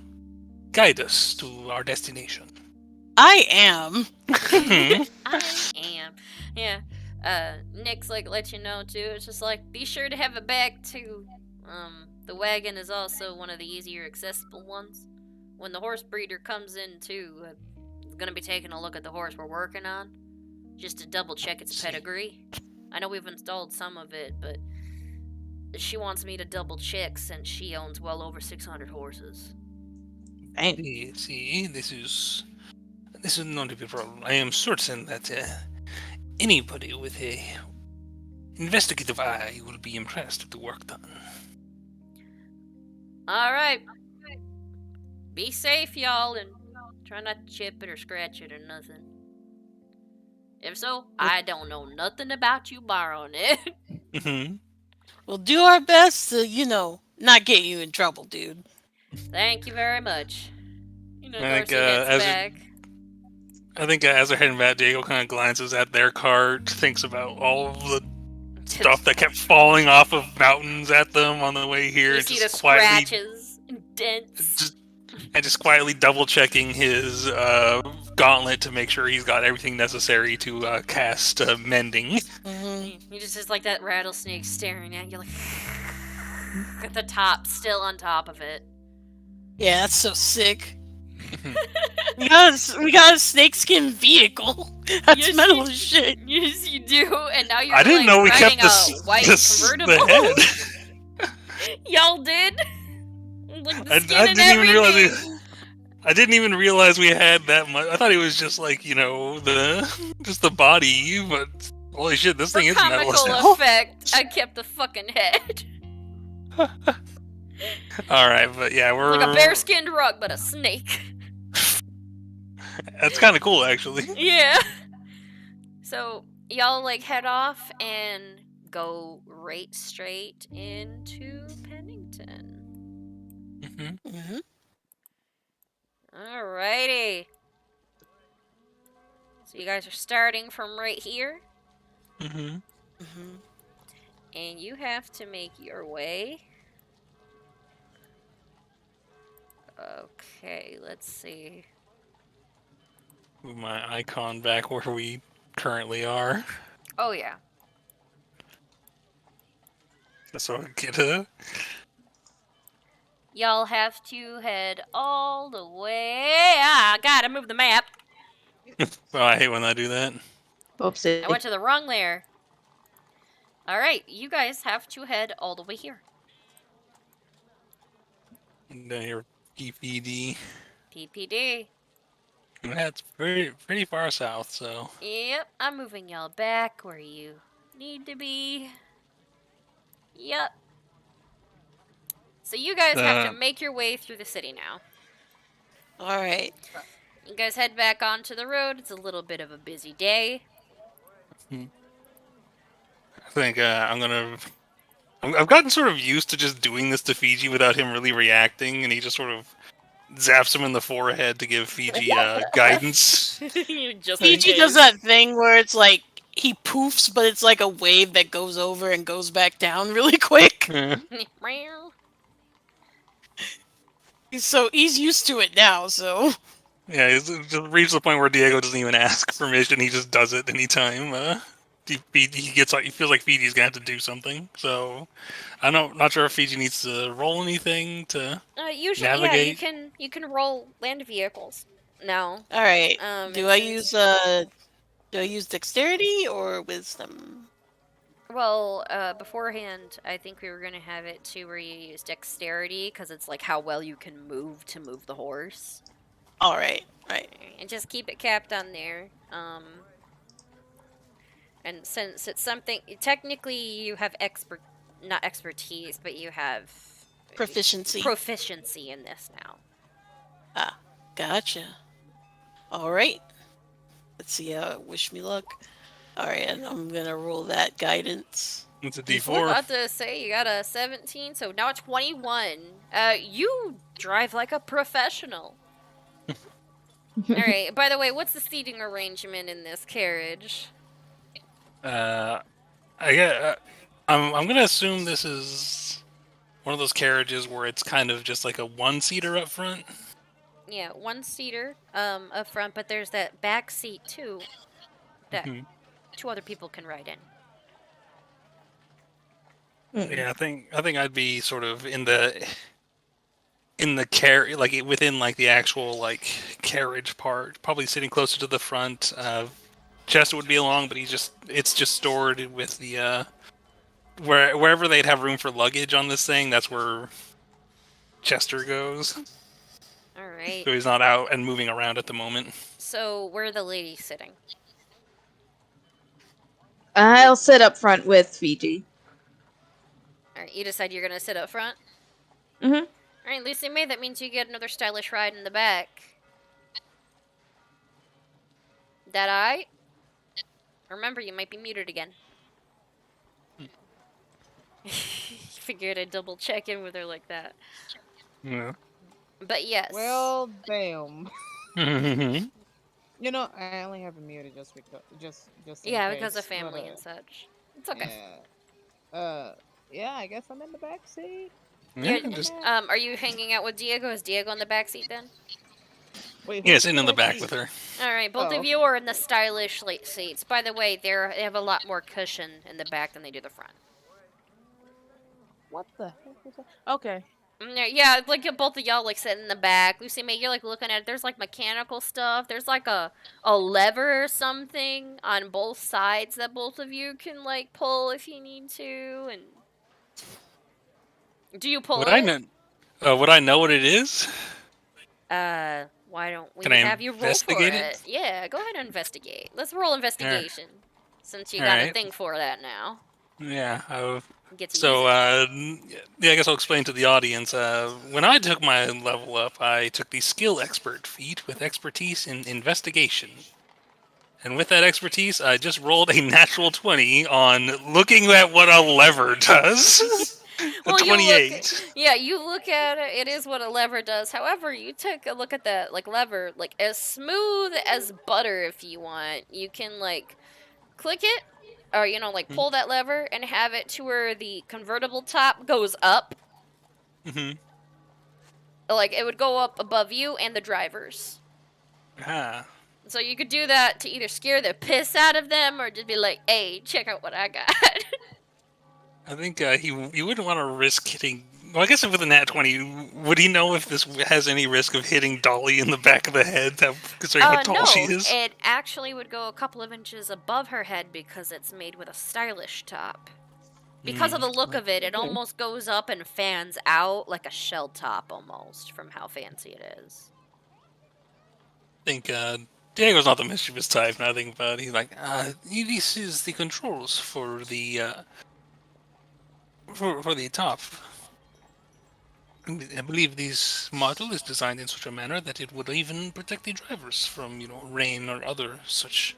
guide us to our destination. I am. I am. Yeah. Nick's like let you know too. It's just like be sure to have it back too. The wagon is also one of the easier accessible ones. When the horse breeder comes in too, gonna be taking a look at the horse we're working on, just to double check its pedigree. I know we've installed some of it, but she wants me to double check since she owns well over 600 horses. See, this is not a big problem. I am certain that anybody with a investigative eye will be impressed with the work done. All right. Be safe, y'all, and try not to chip it or scratch it or nothing. If so, I don't know nothing about you borrowing it. Mm-hmm. We'll do our best to, not get you in trouble, dude. Thank you very much. I think, Darcy heads back. I think as they're heading back, Diego kind of glances at their cart, thinks about all of the stuff that kept falling off of mountains at them on the way here. You see the scratches and dents. Just quietly double checking his gauntlet to make sure he's got everything necessary to cast mending. Mm-hmm. He just is like that rattlesnake staring at you, like at the top, still on top of it. Yeah, that's so sick. we got a snakeskin vehicle. That's metal as shit. Yes, you do. And now you're I didn't know we kept a white convertible. The head. Y'all did. Like the I skin and didn't even realize everything. I didn't even realize we had that much. I thought it was just like just the body, but holy shit, this thing is metal as comical hell. effect, I kept the fucking head. All right, but yeah, we're Like a bear-skinned rug, but a snake. That's kind of cool, actually. Yeah. So y'all head off and go right straight into Pennington. Mm-hmm. Mm-hmm. Alrighty. So you guys are starting from right here, Mm-hmm. Mm-hmm. and you have to make your way. Okay, let's see. Move my icon back where we currently are. Oh yeah. So I get a... Y'all have to head all the way. I gotta move the map. Oh, I hate when I do that. Oopsie. I went to the wrong layer. Alright, you guys have to head all the way here. And then your PPD. PPD. That's pretty far south, so... Yep, I'm moving y'all back where you need to be. Yep. So you guys have to make your way through the city now. Alright. You guys head back onto the road. It's a little bit of a busy day. I think I've gotten sort of used to just doing this to Fiji without him really reacting, and he just sort of zaps him in the forehead to give Fiji guidance. Fiji does that thing where it's like he poofs, but it's like a wave that goes over and goes back down really quick. He's used to it now, so... Yeah, it just reaches the point where Diego doesn't even ask permission, he just does it anytime. He feels like Fiji's gonna have to do something, so I'm not sure if Fiji needs to roll anything to usually, navigate. yeah, you can roll land vehicles. No. Alright. Do I use dexterity or wisdom? Well, beforehand, I think we were gonna have it to where you use dexterity, because it's like how well you can move to move the horse. Alright, right. And just keep it capped on there. And since it's something, technically you have not expertise, but you have proficiency in this now. Ah, gotcha. Alright. Let's see, wish me luck. Alright, and I'm gonna roll that guidance. It's a I was D4. about to say, you got a 17, so now 21. You drive like a professional. Alright, by the way, what's the seating arrangement in this carriage? I get. I'm gonna assume this is one of those carriages where it's kind of just like a one-seater up front. Yeah, one-seater up front, but there's that back seat too that Mhm. 2 other people can ride in. Yeah, I think I'd be sort of in the like within like the actual like carriage part, probably sitting closer to the front. Chester would be along, but it's just stored with the wherever they'd have room for luggage on this thing. That's where Chester goes. All right. So he's not out and moving around at the moment. So where are the ladies sitting? I'll sit up front with Fiji. All right, you decide you're gonna sit up front. Mm-hmm. All right, Lucy May. That means you get another stylish ride in the back. That I. Remember, you might be muted again. Figured I'd double check in with her like that. Yeah. But yes. Well, damn. Mhm. You know, I only have it muted just because, just in Yeah, case, because of but, family and such. It's okay. Yeah, I guess I'm in the back seat. Yeah, just are you hanging out with Diego? Is Diego in the back seat then? Wait, yeah, who's sitting in the back seat? with her. All right, both Oh, of you are in the stylish late seats. By the way, they have a lot more cushion in the back than they do the front. What the heck is that? Okay. Yeah, like both of y'all like sitting in the back. Lucy May, you're like looking at it. There's like mechanical stuff. There's like a lever or something on both sides that both of you can like pull if you need to. And do you pull Would it? I know? Would I know what it is? Why don't we Can I have you roll for investigate it? it? Yeah, go ahead and investigate. Let's roll investigation. Since you All got a right. thing for that now. Yeah. Get to So, use it. yeah, I guess I'll explain to the audience. When I took my level up, I took the skill expert feat with expertise in investigation. And with that expertise, I just rolled a natural 20 on looking at what a lever does. Well, 28. you look at it. It is what a lever does. However, you took a look at that like lever, like as smooth as butter. If you want, you can like click it, or like pull that lever and have it to where the convertible top goes up. Mm-hmm. Like it would go up above you and the drivers. Ah. So you could do that to either scare the piss out of them or just be like, "Hey, check out what I got." I think he wouldn't want to risk hitting. Well, I guess with a nat 20, would he know if this has any risk of hitting Dolly in the back of the head, considering how tall No, she is? it actually would go a couple of inches above her head because it's made with a stylish top. Because of the look of it, it almost goes up and fans out like a shell top almost from how fancy it is. I think Diego's not the mischievous type. Now I think about it, he's like, this is the controls for the for the top. I believe this model is designed in such a manner that it would even protect the drivers from, rain or other such.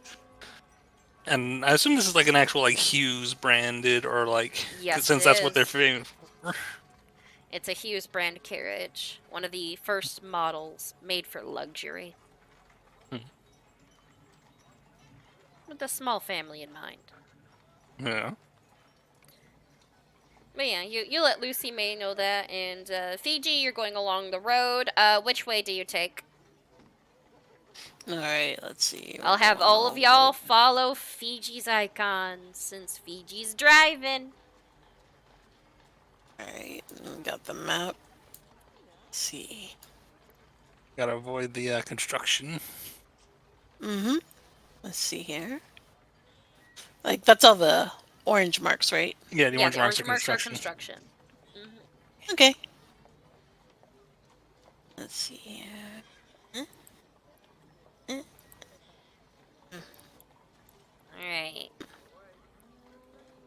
And I assume this is like an actual like Hughes branded or like Yes, since it that's what they're is. famous for. It's a Hughes brand carriage, one of the first models made for luxury. With a small family in mind. Yeah. But yeah, you let Lucy May know that, and Fiji, you're going along the road. Which way do you take? Alright, let's see. I'll have all of y'all follow Fiji's icon, since Fiji's driving. Alright, got the map. Let's see. Gotta avoid the construction. Mm-hmm. Let's see here. Like, that's all the orange marks, right? Yeah, the orange the marks orange are marks are construction. construction. Okay. Let's see here. Alright.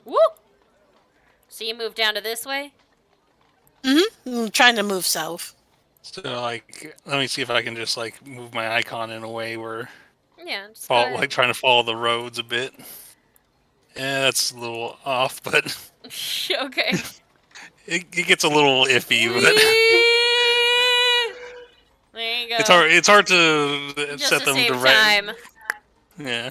Woo! So you move down to this way? Mm-hmm. I'm trying to move south. So like, let me see if I can just like move my icon in a way where Yeah, just go ahead. like trying to follow the roads a bit. Yeah, that's a little off, but Okay. it gets a little iffy. But there you go. it's hard to Just set to them save direct. time. Yeah.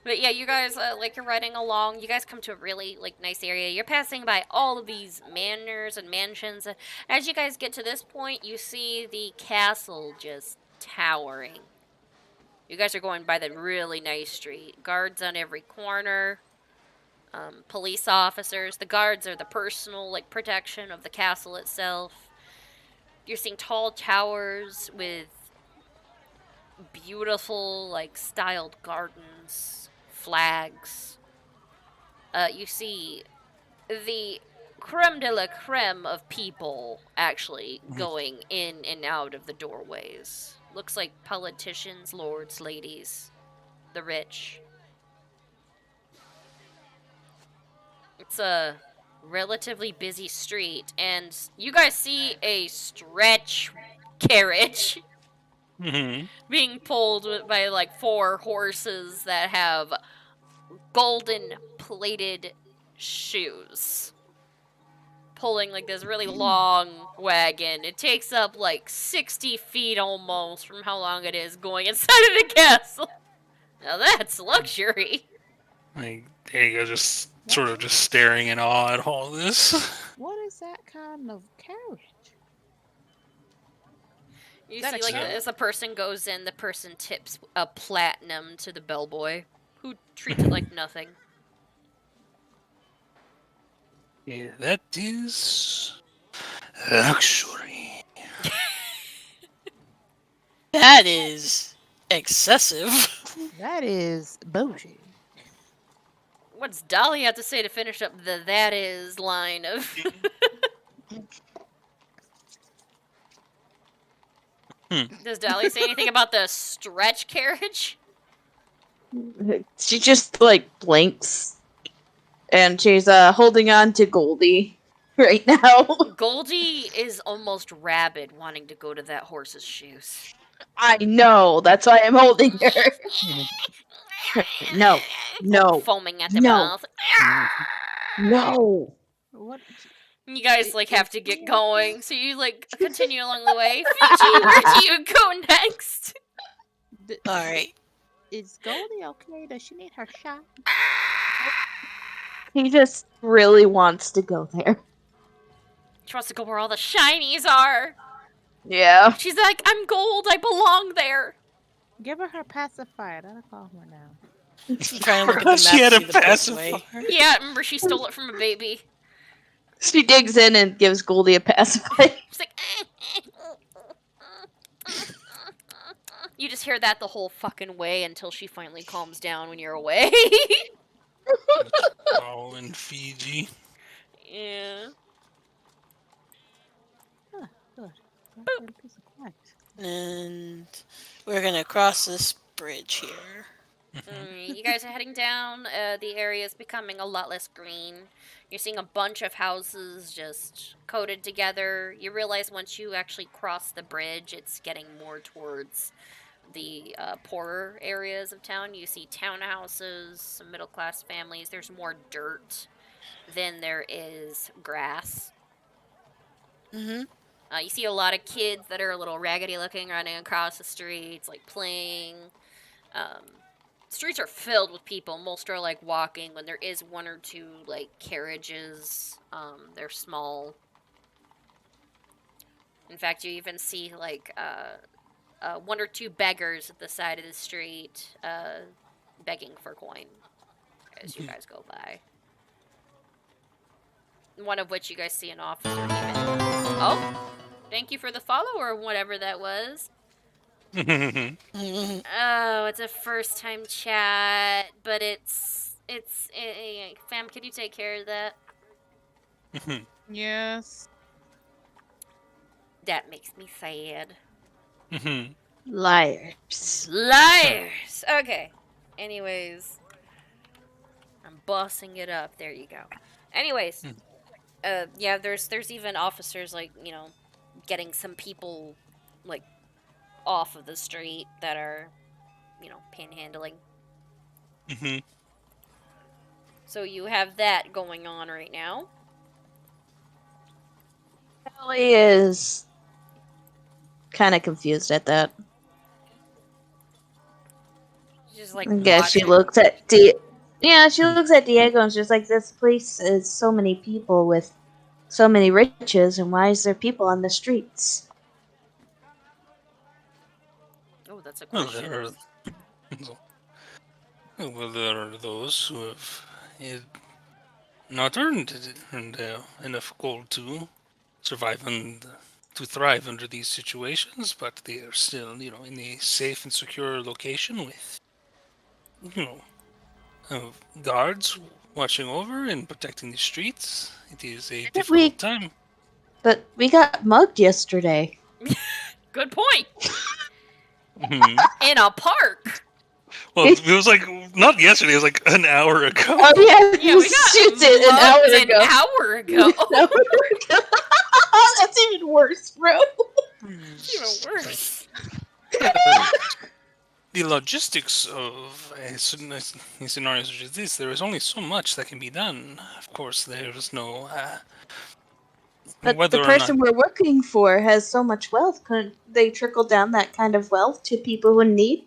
But yeah, you guys, like, you're riding along. You guys come to a really, like, nice area. You're passing by all of these manors and mansions. As you guys get to this point, you see the castle just towering. You guys are going by the really nice street. Guards on every corner. Police officers. The guards are the personal, like, protection of the castle itself. You're seeing tall towers with beautiful, like, styled gardens, flags. You see the creme de la creme of people actually going in and out of the doorways. Looks like politicians, lords, ladies, the rich. It's a relatively busy street, and you guys see a stretch carriage being pulled by like 4 horses that have golden plated shoes. Pulling like this really long wagon. It takes up like 60 feet almost from how long it is going inside of the castle. Now that's luxury. Like, there you go, just sort of just staring in awe at all this. What is that kind of carriage? You That see, is like, so- as a person goes in, the person tips a platinum to the bellboy, who treats it like nothing. Yeah, that is luxury. That is excessive. That is bullshit. What's Dolly have to say to finish up the "that is" line of? Does Dolly say anything about the stretch carriage? She just like blinks, and she's holding on to Goldie right now. Goldie is almost rabid, wanting to go to that horse's shoes. I know. That's why I'm holding her. No, no, Foaming at the no. mouth. no. What? You guys like have to get going, so you like continue along the way. Fiji, where do you go next? All right. Is Goldie okay? Does she need her shot? He just really wants to go there. She wants to go where all the shinies are. Yeah. She's like, I'm gold, I belong there. Give her her pacifier. That'll calm her down. I'm trying to look at the map She had to a see the best way. pacifier. Yeah, remember she stole it from a baby. She digs in and gives Goldie a pacifier. She's like, you just hear that the whole fucking way until she finally calms down when you're away. All in Fiji. Yeah. Good. That's a piece of quiet. And we're gonna cross this bridge here. Alright, you guys are heading down. The area is becoming a lot less green. You're seeing a bunch of houses just coated together. You realize once you actually cross the bridge, it's getting more towards the poorer areas of town. You see townhouses, some middle-class families. There's more dirt than there is grass. Mm-hmm. You see a lot of kids that are a little raggedy looking running across the streets, like playing. Streets are filled with people. Most are like walking. When there is 1 or 2 like carriages, they're small. In fact, you even see like 1 or 2 beggars at the side of the street, begging for coin as you guys go by. One of which you guys see an officer even. Oh, thank you for the follow or whatever that was. Oh, it's a first time chat, but it's fam, could you take care of that? Yes. That makes me sad. Liars. Liars! Okay. Anyways. I'm bossing it up. There you go. Anyways. Yeah, there's even officers, like, you know, getting some people, like, off of the street that are, you know, panhandling. So you have that going on right now. Ellie is kind of confused at that. She's like, I guess she watching. looks at she looks at Diego and she's like, this place is so many people with so many riches, and why is there people on the streets? Oh, that's a Well, question. there are those who have not earned enough gold to survive and to thrive under these situations, but they are still, in a safe and secure location with, guards watching over and protecting the streets. It is a difficult time. But we got mugged yesterday. Good point. Mhm. In a park. Well, it was like not yesterday. It was like an hour ago. Oh yeah, Yeah, we got an hour mugged ago. An hour ago. That's even worse, bro. Even worse. The logistics of a scenario such as this, there is only so much that can be done. Of course, there is no. But whether the or person not, we're working for has so much wealth. Couldn't they trickle down that kind of wealth to people who in need?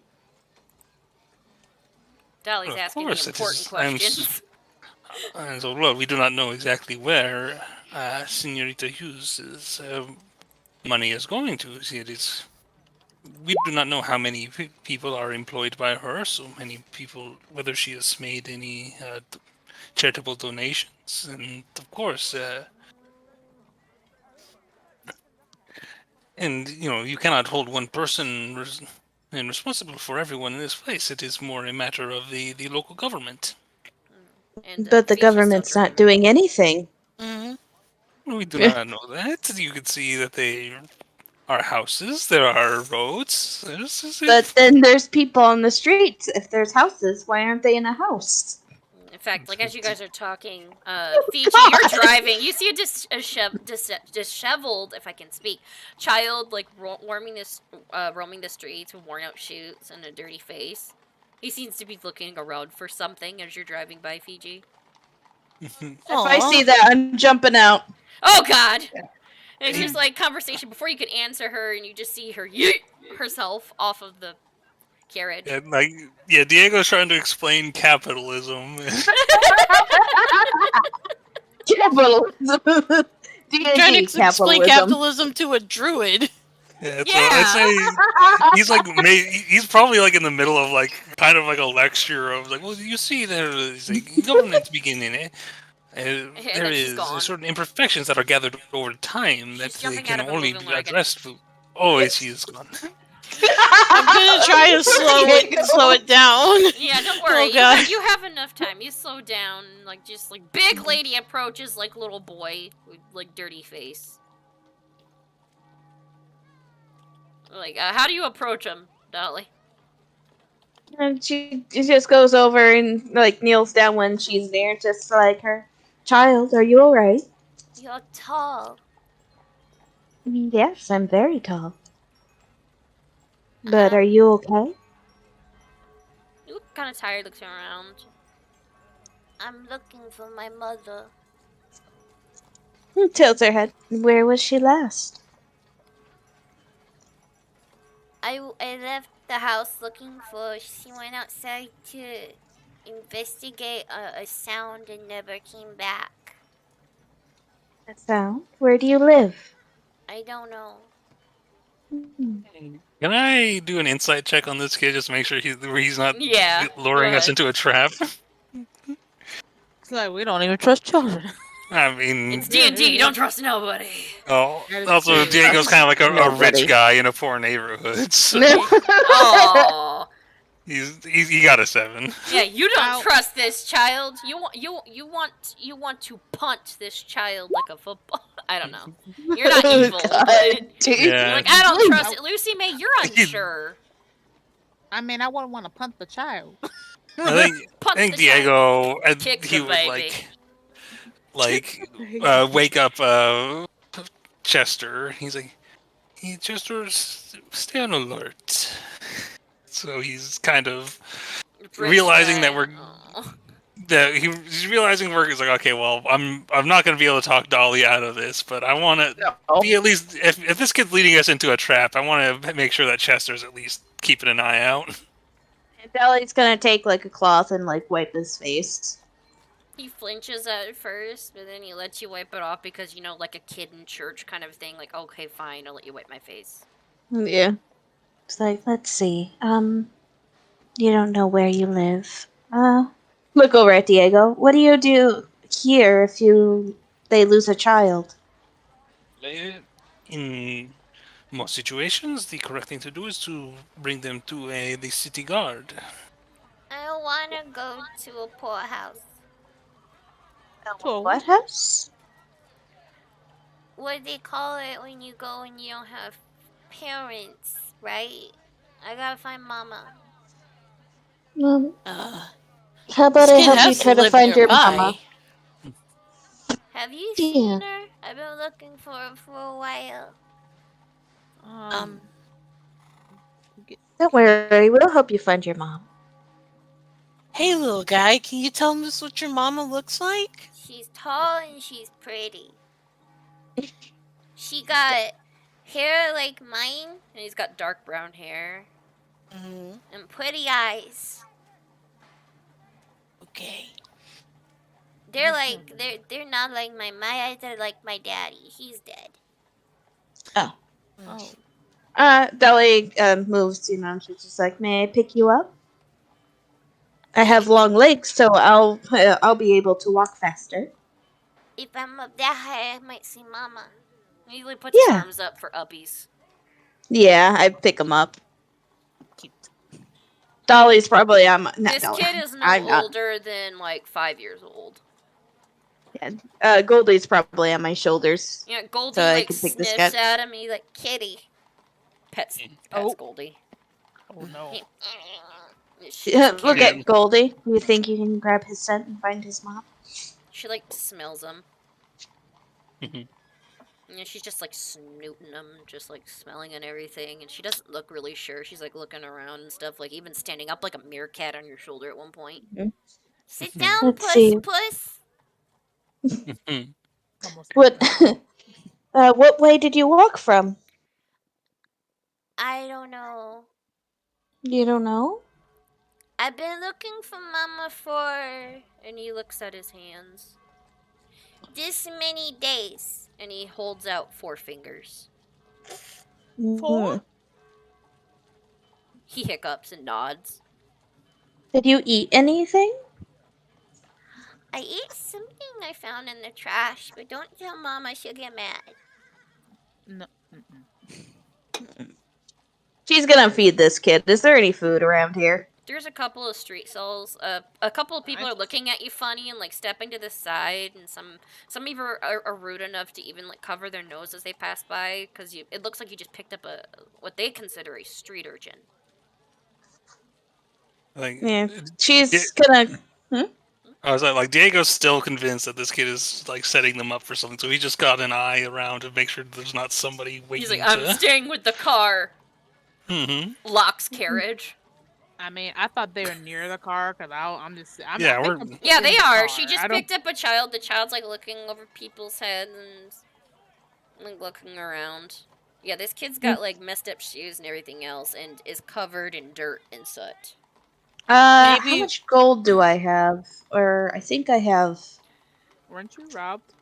Dolly's Of asking course the it important is. questions. And so, well, we do not know exactly where Senorita Hughes' money is going to. See, we do not know how many people are employed by her, so many people, whether she has made any charitable donations, and of course, and you cannot hold one person responsible for everyone in this place. It is more a matter of the local government. And, But the Fiji's government's still not doing anything. We do not know that. You can see that there are houses, there are roads. But then there's people on the streets. If there's houses, why aren't they in a house? In fact, like as you guys are talking, Oh, Fiji, God. you're driving. You see a disheveled, if I can speak, child like roaming the streets with worn out shoes and a dirty face. He seems to be looking around for something as you're driving by Fiji. If I see that, I'm jumping out. Oh God! And it's just like conversation before you can answer her, and you just see her yeet herself off of the carriage. And Diego's trying to explain capitalism. Capitalism. Trying to explain capitalism to a druid. Yeah, Yeah. I'd say he's probably like in the middle of like kind of like a lecture of like, well, you see, there's like government's beginning it. There then she's is gone. certain imperfections that are gathered over time that She's jumping can out of a only moving be wagon. addressed. Oh, she is gone. I'm gonna try to slow it down. Yeah, don't worry. Oh, God. You have enough time. You slow down, like just like big lady approaches like little boy with like dirty face. Like, how do you approach him, Dolly? And she just goes over and like kneels down when she's near, just like her. Child, are you alright? You're tall. Yes, I'm very tall. But are you okay? You look kind of tired. Looking around. I'm looking for my mother. Tilts her head. Where was she last? I left the house looking for. She went outside to investigate a sound and never came back. A sound? Where do you live? I don't know. Can I do an insight check on this kid just to make sure he's not luring go us ahead. into a trap? It's like we don't even trust children. I mean, It's D&D. You don't trust nobody. also Diego's kind of like a rich guy in a poor neighborhood. So Oh. he got a 7. Yeah, you don't Ow. trust this child. You want to punt this child like a football. I don't know. You're not evil. But you're Yeah. like, I don't trust it. Lucy May, you're unsure. I mean, I wouldn't want to punt the child. I Punt think the Diego, Kick he the would baby. wake up Chester. He's like, hey, Chester, stay on alert. So he's kind of realizing that we're he's realizing he's like, okay, well, I'm not gonna be able to talk Dolly out of this, but I want to be at least if this kid's leading us into a trap, I want to make sure that Chester's at least keeping an eye out. Deli's gonna take like a cloth and like wipe his face. He flinches at first, but then he lets you wipe it off because, you know, like a kid in church kind of thing. Like, okay, fine, I'll let you wipe my face. Yeah. It's like, let's see. You don't know where you live. Look over at Diego. What do you do here if they lose a child? In most situations, the correct thing to do is to bring them to the city guard. I wanna go to a poorhouse. What house? What do they call it when you go and you don't have parents, right? I gotta find Mama. How about This I kid help you has try to live find your nearby. mama? Have you Yeah. seen her? I've been looking for her for a while. Don't worry, we'll help you find your mom. Hey, little guy, can you tell us what your mama looks like? She's tall and she's pretty. She got hair like mine, and he's got dark brown hair Mm-hmm. and pretty eyes. Okay. They're like they're not like my eyes are like my daddy. He's dead. Deli moves, she's just like, may I pick you up? I have long legs, so I'll be able to walk faster. If I'm up that high, I might see Mama. He usually puts his Yeah. arms up for uppies. Yeah, I pick him up. Cute. Dolly's probably not This Dolly. kid is no I'm not. older than like 5 years old. Goldie's probably on my shoulders. Yeah, Goldie So I like can pick this sniffs guy. at him. He's like, kitty. Pets Oh. Goldie. Oh no. He- Look kitty. at Goldie. You think you can grab his scent and find his mom? She like smells him. Mhm. Yeah, she's just like snooting him, just like smelling and everything. And she doesn't look really sure. She's like looking around and stuff, like even standing up like a meerkat on your shoulder at one point. Mhm. Sit down, Let's puss, see. puss. Mhm. Almost What? like What way did you walk from? I don't know. You don't know? I've been looking for Mama for. And he looks at his hands. This many days. And he holds out 4 fingers. 4? He hiccups and nods. Did you eat anything? I ate something I found in the trash, but don't tell Mama, she'll get mad. No. She's gonna feed this kid. Is there any food around here? There's a couple of street stalls. A couple of people are looking at you funny and like stepping to the side, and some even are rude enough to even like cover their nose as they pass by because it looks like you just picked up what they consider a street urchin. Like, Yeah. She's gonna. I was like, Diego's still convinced that this kid is like setting them up for something, so he just got an eye around to make sure there's not somebody waiting. He's like, I'm staying with the car. Mm-hmm. Locks carriage. I mean, I thought they were near the car because I'm Yeah, I we're- think I'm Yeah, in they the are. car. She just I don't- picked up a child. The child's like looking over people's heads and like looking around. Yeah, this kid's got like messed up shoes and everything else, and is covered in dirt and soot. How Maybe- much gold do I have? Or I think I have. Weren't you robbed?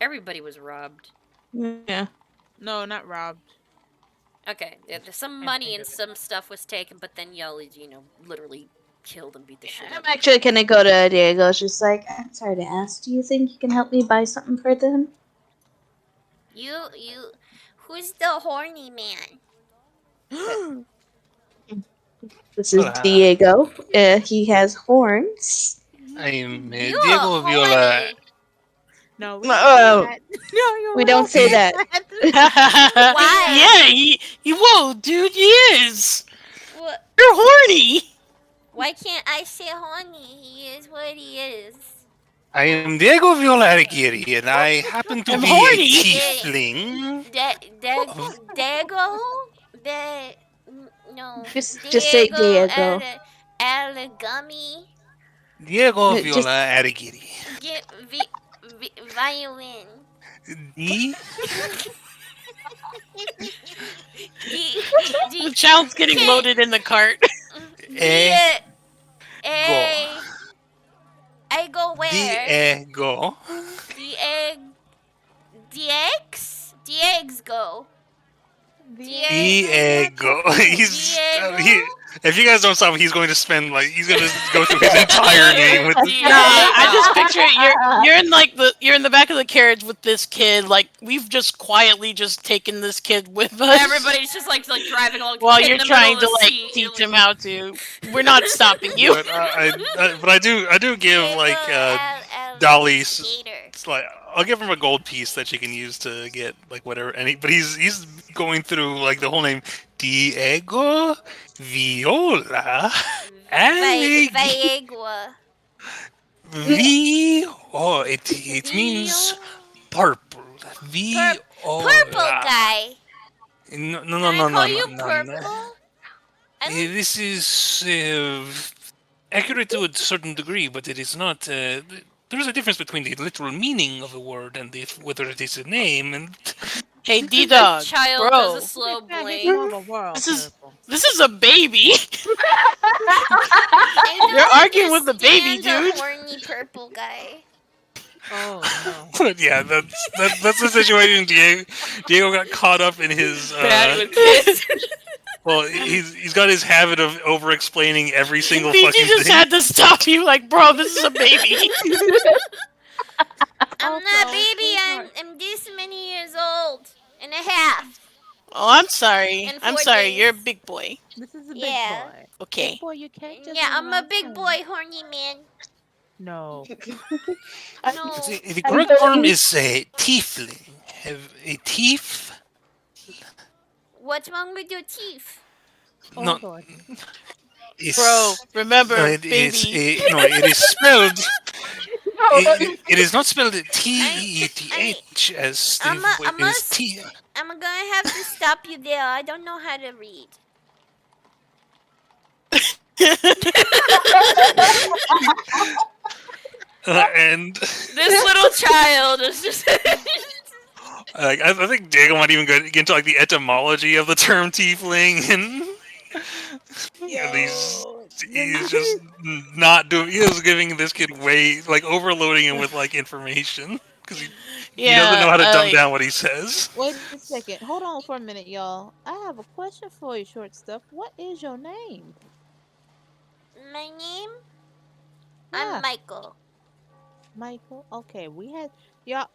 Everybody was robbed. Yeah. No, not robbed. Okay, yeah, there's some Can't money think and of it. some stuff was taken, but then y'all, literally killed and beat the shit out I'm of them. actually gonna go to Diego. She's like, I'm sorry to ask. Do you think you can help me buy something for them? Who's the horny man? This is Hola. Diego. He has horns. I'm You Diego are Viola. horny. No, we Oh. don't say that. No, you We don't say that. Why? Yeah, whoa, dude, he is. What? You're horny. Why can't I say horny? He is what he is. I am Diego Viola Arigiri, and I happen to I'm be horny. a tiefling. Dago? No. Just say Diego. Allegami. Diego Just- Viola Arigiri. Get violin. D. The child's getting loaded in the cart. Die- Go. I go where? Diego. The egg. The eggs? The eggs go. Diego. He's Diego? if you guys don't stop, he's going to spend he's going to go through his entire name with. Diego. I just picture it. You're in the back of the carriage with this kid. Like we've just quietly just taken this kid with us. Everybody's just like driving along. while in you're the trying middle to of the like seat, teach you're him how to. We're not stopping you. But I do give Dolly's. It's like I'll give him a gold piece that she can use to get whatever. But he's going through the whole name Diego Viola Viegua. Oh, it means purple. Viola. Purple guy. No, Can I call you no. purple? This is accurate to a certain degree, but it is not. There is a difference between the literal meaning of a word and whether it is a name. And Hey, D-Dog, Child bro, does a slow He's blink. more of a world this is a baby. I don't You're arguing with the baby, understand dude. a horny purple guy. Oh no. but yeah, that's the situation. Diego got caught up in his. Bad with kids. Well, he's got his habit of over-explaining every single Fiji fucking just thing. had to stop you, like, bro, this is a baby. I'm not baby. I'm this many years old and a half. Oh, I'm sorry. In I'm 4 sorry. days. You're a big boy. This is a big Yeah. boy. Okay. Big boy, you can't just Yeah, run I'm a around big saying- boy, horny man. No. No. The correct term is a tiefling. Have a tief? What's wrong with your teeth? No, Lord. it's, Bro, remember, no, it baby. it is spelled. It is not spelled T-E-E-T-H as I'm it is T. I'm gonna have to stop you there. I don't know how to read. And This little child is just. I think Diego might even get into the etymology of the term tiefling, and he's just not doing. He is giving this kid overloading him with information because he doesn't know how to dumb down what he says. Wait a second. Hold on for a minute, y'all. I have a question for you, short stuff. What is your name? My name? Yeah. I'm Michael. Michael. Okay, we had y'all.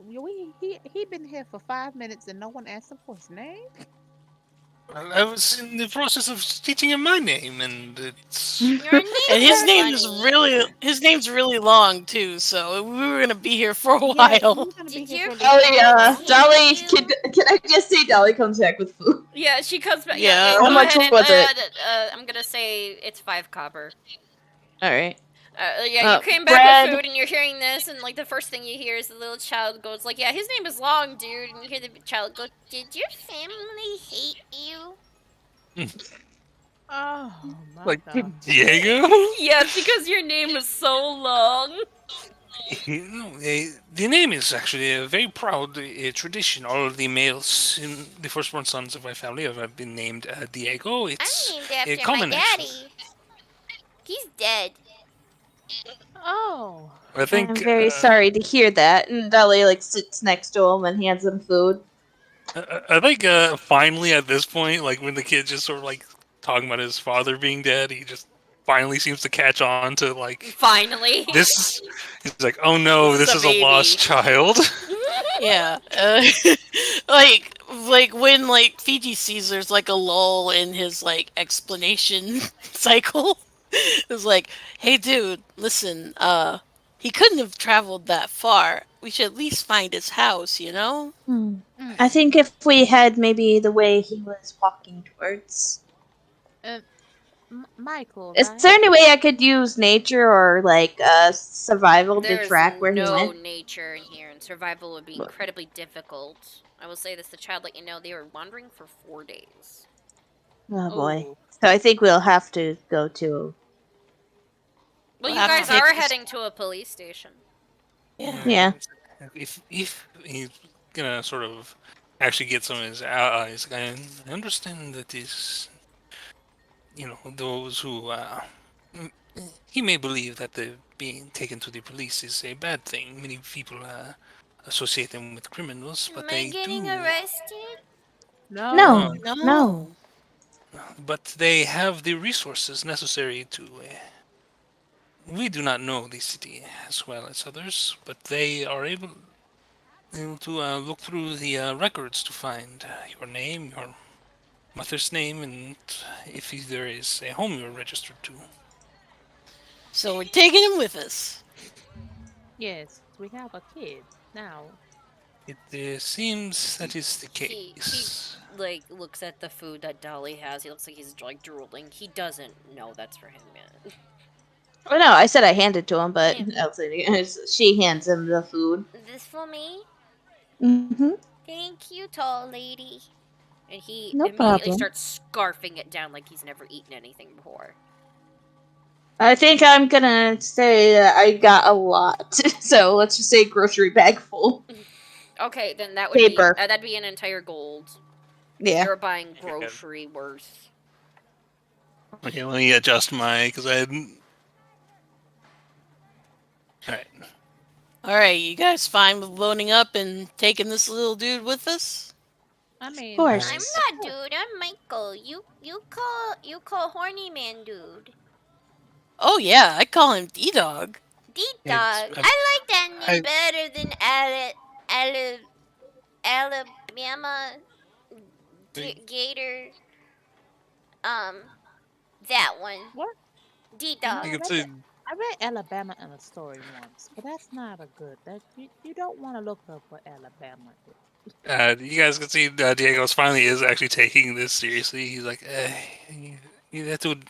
He been here for 5 minutes and no one asked him for his name. I was in the process of teaching him my name, and it's. Your name And his is name is funny. name's really long too, so we were gonna be here for a Yeah, while. he's gonna be Did here your for Oh the- yeah, Hey, Dolly. you. Can I just say Dolly comes back with food? Yeah, she comes back. Yeah. go How much ahead and, was it? I'm gonna say it's 5 copper. All right. Yeah, you came back bread. with food and you're hearing this, and the first thing you hear is the little child goes yeah, his name is Long, dude, and you hear the child go, Did your family hate you? Oh my God. Diego? yeah, because your name is so long. The name is actually a very proud tradition. All of the males, the firstborn sons of my family, have been named Diego. It's I'm named after my common. daddy. He's dead. Oh. I think I'm very sorry to hear that. And Dolly sits next to him and hands him food. I think finally at this point, when the kid just sort of talking about his father being dead, he just finally seems to catch on to Finally. this. He's like, oh no, This this is is a a lost baby." child. Yeah. When Fiji sees there's a lull in his explanation cycle. It's hey dude, listen, he couldn't have traveled that far. We should at least find his house, you know? I think if we had maybe the way he was walking towards. Michael. Is right? there any way I could use nature or survival to There's track where he no went? nature in here, and survival would be incredibly difficult. I will say this: the child let you know they were wandering for 4 days. Oh boy. Oh. So I think we'll have to go to. Well, We'll you have to guys take are this- heading to a police station. Yeah. If he's gonna sort of actually get some of his allies, I understand that those who mm, he may believe that the being taken to the police is a bad thing. Many people associate them with criminals, but Am I they getting do. arrested? No. No, No. no. But they have the resources necessary to. We do not know the city as well as others, but they are able to look through the records to find your name, your mother's name, and if there is a home you're registered to. So we're taking him with us. Yes, we have a kid now. It seems that is the He case. like looks at the food that Dolly has. He looks like he's like drooling. He doesn't know that's for him yet. Oh no, I said I handed to him, but Yeah. she hands him the food. This for me? Mm-hmm. Thank you, tall lady. And he No immediately problem. starts scarfing it down like he's never eaten anything before. I think I'm gonna say that I got a lot. So let's just say grocery bag full. Okay, then that would Paper. be that'd be an entire gold. Yeah. You're buying grocery worth. Okay, let me adjust my because I hadn't. All right. All right, you guys fine with loading up and taking this little dude with us? I mean, Of course. I'm Nice. not dude, I'm Michael. You call horny man dude. Oh yeah, I call him D-Dog. D-Dog. It's- I like that name I- better than Alabama Gator. That one. what? D-Dog. I could say I read Alabama in a story once, but that's not a good. That you don't want to look up what Alabama is. you guys can see Diego's finally is actually taking this seriously. He's like, that would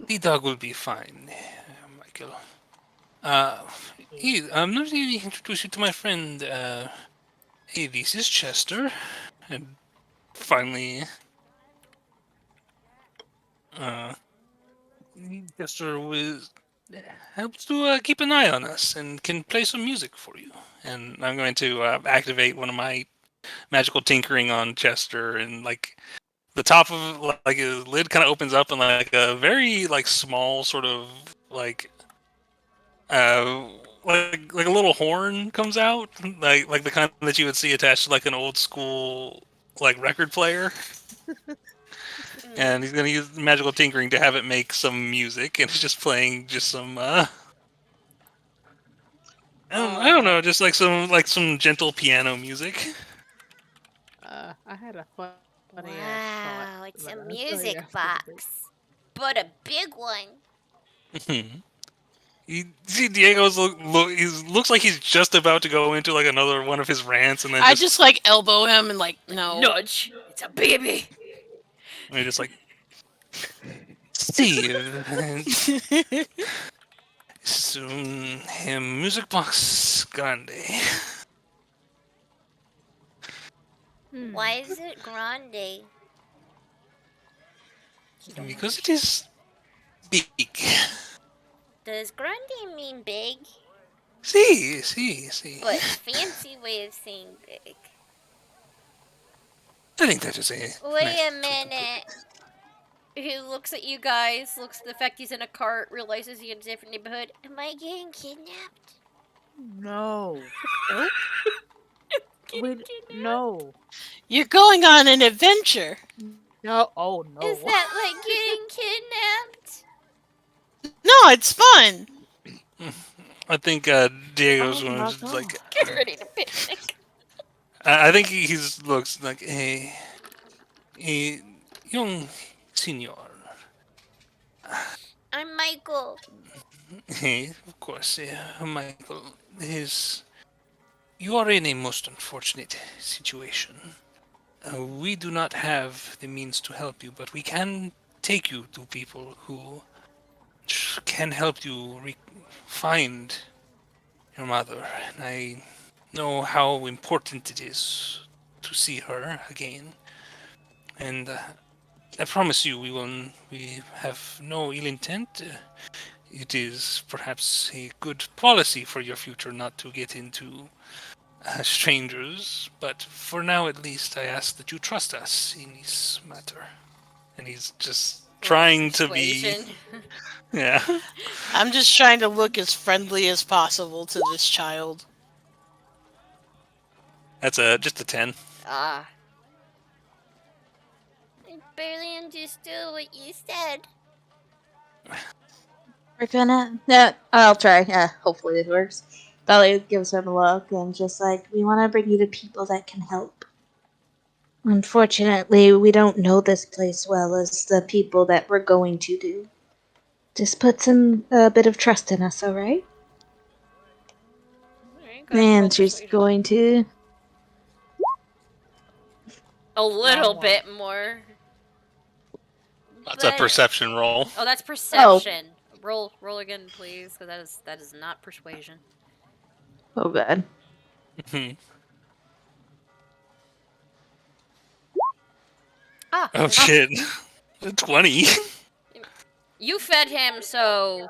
the dog will be fine, Michael. I'm not really introduce you to my friend. Hey, this is Chester, and finally, uh, Chester was helps to keep an eye on us and can play some music for you. And I'm going to activate one of my magical tinkering on Chester, and like the top of like his lid kind of opens up, and like a very like small sort of like uh like a little horn comes out, like the kind that you would see attached to like an old school like record player. And he's gonna use magical tinkering to have it make some music, and it's just playing just some I don't know, just like some gentle piano music. I had a funny ass Wow, thought. it's but a I'll tell you music after the break. box. But a big one. You see, Diego's he looks like he's just about to go into like another one of his rants, and then I just like elbow him and like no. Nudge. It's a baby. and just like Steve. Soon, music box grande. Why is it grande? Because it is big. Does grande mean big? See. But fancy way of saying big. I think that is a. Wait nice a way to put minute. He looks at you guys, looks at the fact he's in a cart, realizes he's in a different neighborhood. Am I getting kidnapped? No. Getting No. You're going on an adventure. No. Oh no. Is that like getting kidnapped? No, it's fun. I think Diego's Oh one my is like. God. Get ready to picnic. I think he's looks like a young senior. I'm Michael. Hey, of course, Michael. You are in a most unfortunate situation. We do not have the means to help you, but we can take you to people who can help you find your mother. And I know how important it is to see her again. And I promise you, we have no ill intent. It is perhaps a good policy for your future not to get into strangers, but for now at least, I ask that you trust us in this matter. and he's just trying to be. Persuasion. Yeah. I'm just trying to look as friendly as possible to this child. That's just a 10. Ah. I barely understood what you said. We're gonna. Yeah, I'll try. Yeah, hopefully it works. Dolly gives him a look and just like, we want to bring you to people that can help. Unfortunately, we don't know this place well as the people that we're going to do. Just put a bit of trust in us, alright? Alright, go ahead and roll And she's persuasion. going to. A little one. bit more. That's a But- perception roll. Oh, that's perception. Roll again, please, because that is not persuasion. Oh, God. Ah. Oh shit. 20. You fed him, so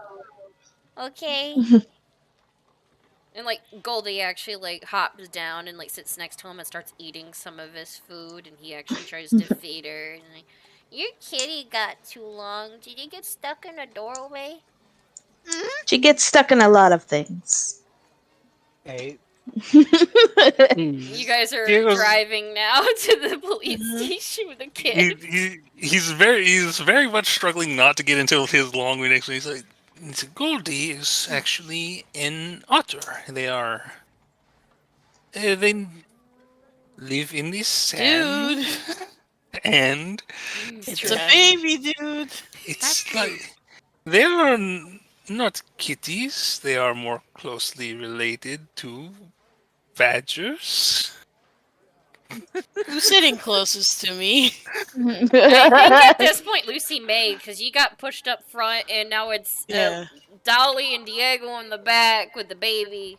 Okay. and like Goldie actually like hops down and like sits next to him and starts eating some of his food, and he actually tries to feed her. And like, Your kitty got too long. Did it get stuck in a doorway? She gets stuck in a lot of things. Hey, you guys are Diego's- driving now to the police station with a kid. He's very much struggling not to get into his long-winded explanation. He's like, Goldie is actually an otter. They are. They live in the sand. Dude, And it's a baby, dude. it's like they are not kitties. They are more closely related to badgers. Who's sitting closest to me? I think at this point Lucy May, because you got pushed up front, and now it's Yeah. Dolly and Diego in the back with the baby.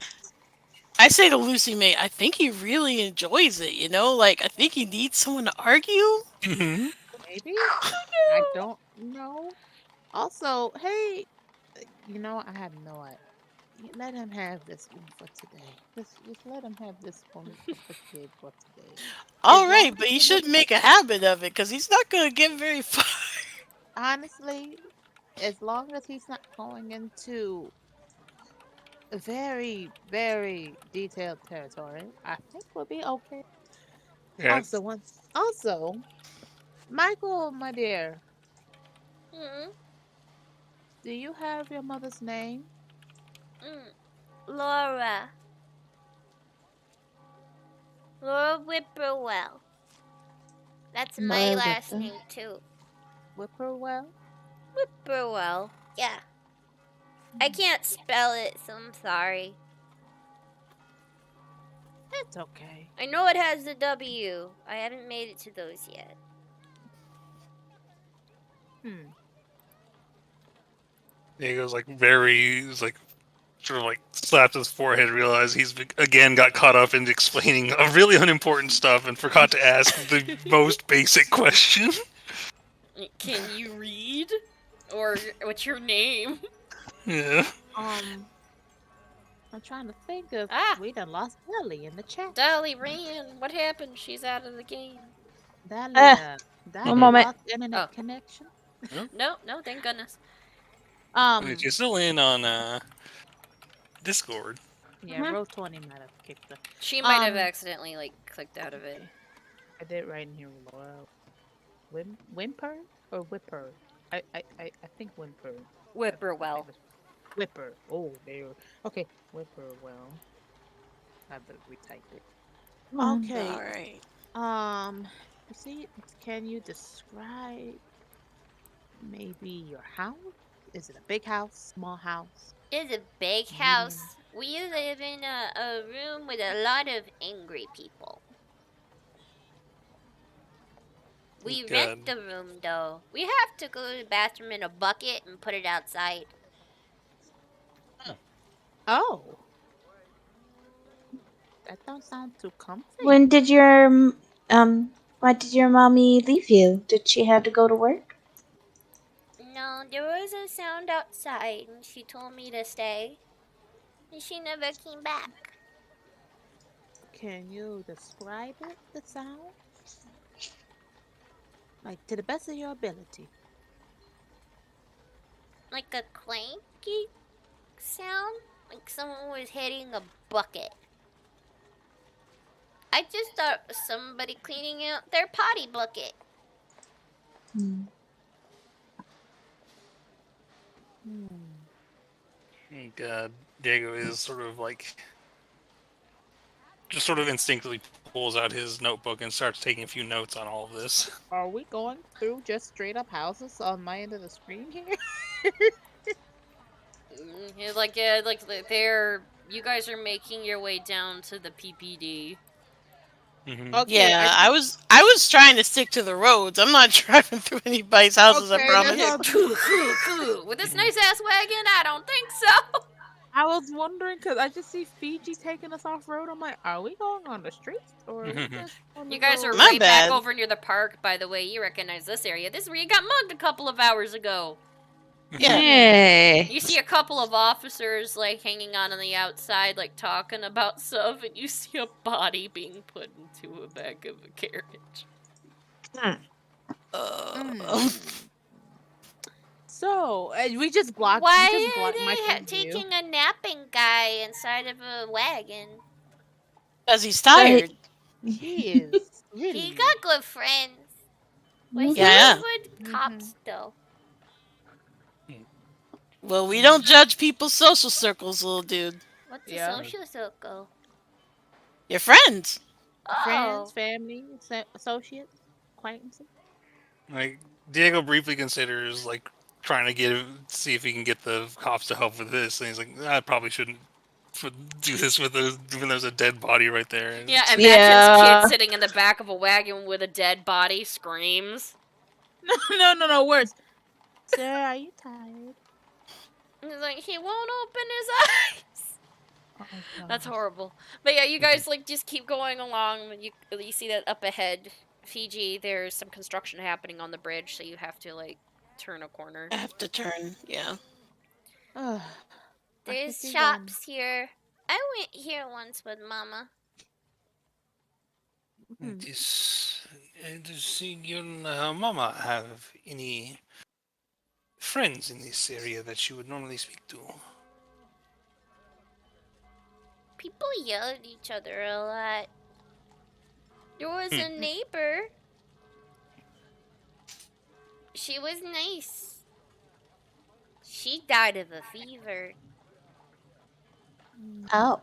I say to Lucy May, I think he really enjoys it, you know? Like, I think he needs someone to argue. Mm-hmm. Maybe. I don't know. Also, hey, I have no idea. Let him have this one for today. Just let him have this one for kid for today. All As right, long but as he he shouldn't make a habit of it, because he's not going to get very far. Honestly, as long as he's not going into a very, very detailed territory, I think we'll be okay. Yeah. Also, Michael, my dear, Mm, do you have your mother's name? Laura. Laura Whipperwell. That's my Laura last Whipper. name too. Whipperwell? Whipperwell. Yeah. I can't spell it, so I'm sorry. That's okay. I know it has the W. I haven't made it to those yet. Diego's sort of like slapped his forehead, realized he's again got caught up in explaining a really unimportant stuff and forgot to ask the most basic question. Can you read? Or what's your name? Yeah. I'm trying to think of. Ah. We done lost Ellie in the chat. Dolly ran. What happened? She's out of the game. Dahlia, one moment. lost internet Oh. connection. No, thank goodness. You're still in on Discord. Yeah, Roll20 might have kicked her. She might have Um, accidentally like clicked out of it. I did right in here, Laura. Whimper or Whipper? I think Whimper. Whipperwell. Whipper. Oh, there. Okay, Whipperwell. I better retype it. Okay. All right. Can you describe maybe your house? Is it a big house, small house? It's a big house. We live in a room with a lot of angry people. We rent the room though. We have to go to the bathroom in a bucket and put it outside. Oh. That don't sound too comfy. When did why did your mommy leave you? Did she have to go to work? No, there was a sound outside and she told me to stay. And she never came back. Can you describe it, the sound? Like, to the best of your ability. Like a clanky sound? Like someone was hitting a bucket. I just thought it was somebody cleaning out their potty bucket. Hmm. And, Diego is sort of like, just sort of instinctively pulls out his notebook and starts taking a few notes on all of this. Are we going through just straight up houses on my end of the screen here? You guys are making your way down to the PPD. Mm-hmm. Okay, Yeah, I was trying to stick to the roads. I'm not driving through anybody's houses, I Okay, promise. that's With this nice ass wagon, I don't think so. I was wondering because I just see Fiji taking us off road. I'm like, are we going on the streets or are we just on You guys are My right back bad. over near the park, by the way. You recognize this area. This is where you got mugged a couple of hours ago. Yeah. Hey. You see a couple of officers, like, hanging on the outside, like, talking about stuff, and you see a body being put into a back of a carriage. So we just blocked. Why we just are blocked they Michael's view. taking a napping guy inside of a wagon? Because he's tired. He is really. He got good friends. We're Yeah. good cops, though. Well, we don't judge people's social circles, little dude. What's Yeah. a social circle? Your friends. friends, Oh, family, associates, acquaintances. Like, Diego briefly considers, like, trying to see if he can get the cops to help with this, and he's like, I probably shouldn't do this when there's a dead body right there. And Yeah, imagine Yeah. kid sitting in the back of a wagon with a dead body, screams. No, worse. Sir, are you tired? He's like, he won't open his eyes. Oh, That's God. horrible. But yeah, you guys like just keep going along. You see that up ahead, Fiji. There's some construction happening on the bridge, so you have to like turn a corner. I have to turn. Yeah. Ugh. I there's think he's, shops here. I went here once with Mama. Does your mama have any friends in this area that she would normally speak to? People yell at each other a lot. There was a neighbor. She was nice. She died of a fever. Oh.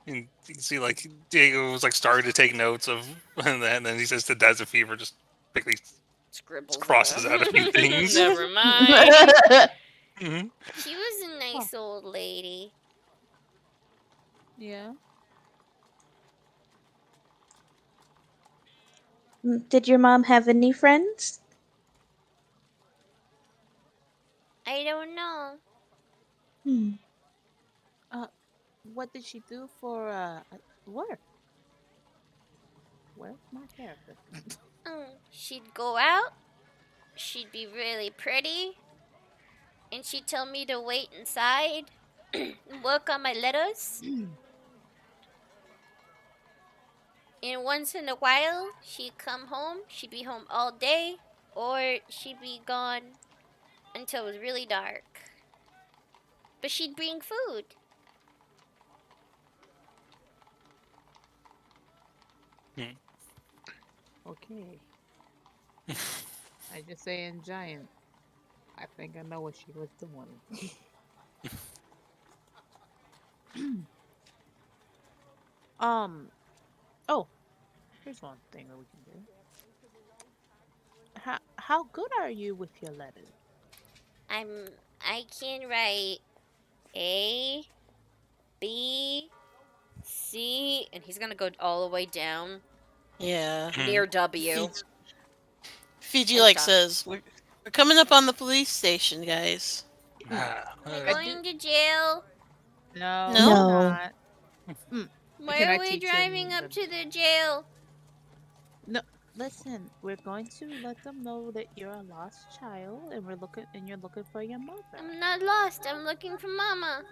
And you can see, like, Diego was like starting to take notes of, and then he says to Dad's a fever, just quickly Scribbles. crosses out a few things. Never mind. Mm-hmm. She was a nice old lady. Yeah. Did your mom have any friends? I don't know. Hmm. What did she do for work? Where's my character? She'd go out. She'd be really pretty. And she'd tell me to wait inside and work on my letters. And once in a while, she'd come home. She'd be home all day. Or she'd be gone until it was really dark. But she'd bring food. Okay. I just say in giant. I think I know what she was doing. Oh, here's one thing that we can do. How good are you with your letters? I can write A, B, C, and he's gonna go all the way down Yeah. near W. Fiji And like stop. says, we're coming up on the police station, guys. we're going to jail. No, No? we're not. Why Can I are we teach driving him up to the jail? Listen, we're going to let them know that you're a lost child, and you're looking for your mother. I'm not lost. I'm looking for Mama.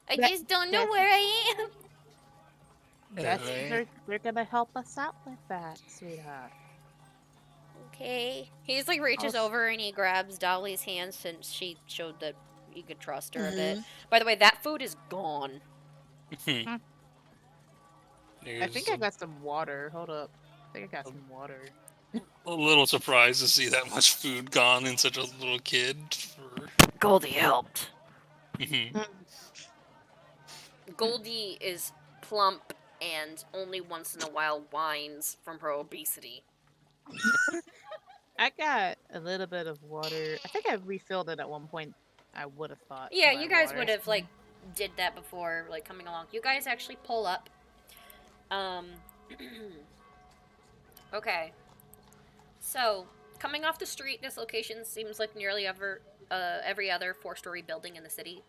I That- just don't know that's- where I am. They're gonna help us out with that, sweetheart. Okay. He's like reaches I'll over and he grabs Dolly's hand since she showed that he could trust her a bit. Mhm. By the way, that food is gone. I There's think I got some water. Hold up. I think I got some water. a little surprised to see that much food gone in such a little kid. For... Goldie helped. Mhm. Goldie is plump and only once in a while whines from her obesity. I got a little bit of water. I think I refilled it at one point. I would have thought. Yeah, by you guys water. would have like did that before like coming along. You guys actually pull up. Okay. So, coming off the street, this location seems like nearly every other four-story building in the city,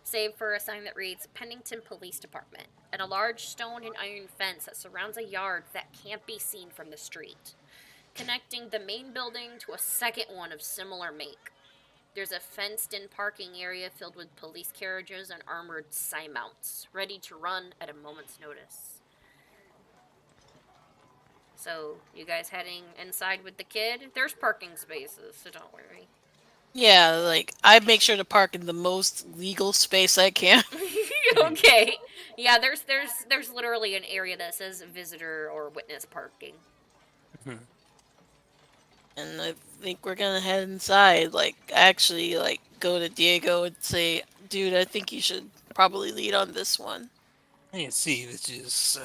save for a sign that reads Pennington Police Department, and a large stone and iron fence that surrounds a yard that can't be seen from the street, connecting the main building to a second one of similar make. There's a fenced-in parking area filled with police carriages and armored side-mounts, ready to run at a moment's notice. So, you guys heading inside with the kid? There's parking spaces, so don't worry. Yeah, like I make sure to park in the most legal space I can. Okay. Yeah, there's literally an area that says visitor or witness parking. And I think we're gonna head inside. Like, actually, like, go to Diego and say, dude, I think you should probably lead on this one. I see, it is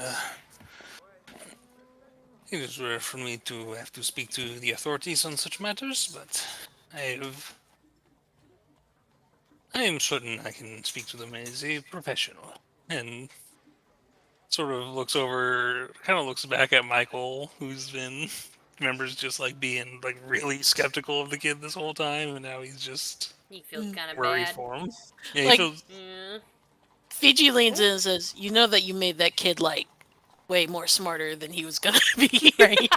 rare for me to have to speak to the authorities on such matters, but I am certain I can speak to them as a professional. And sort of kind of looks back at Michael, who's been, remembers just like being like really skeptical of the kid this whole time, and now he's just He feels kind of worried bad. for him. Yeah, he Like- feels. Mm. Fiji leans in and says, you know that you made that kid, like, way more smarter than he was gonna be, right?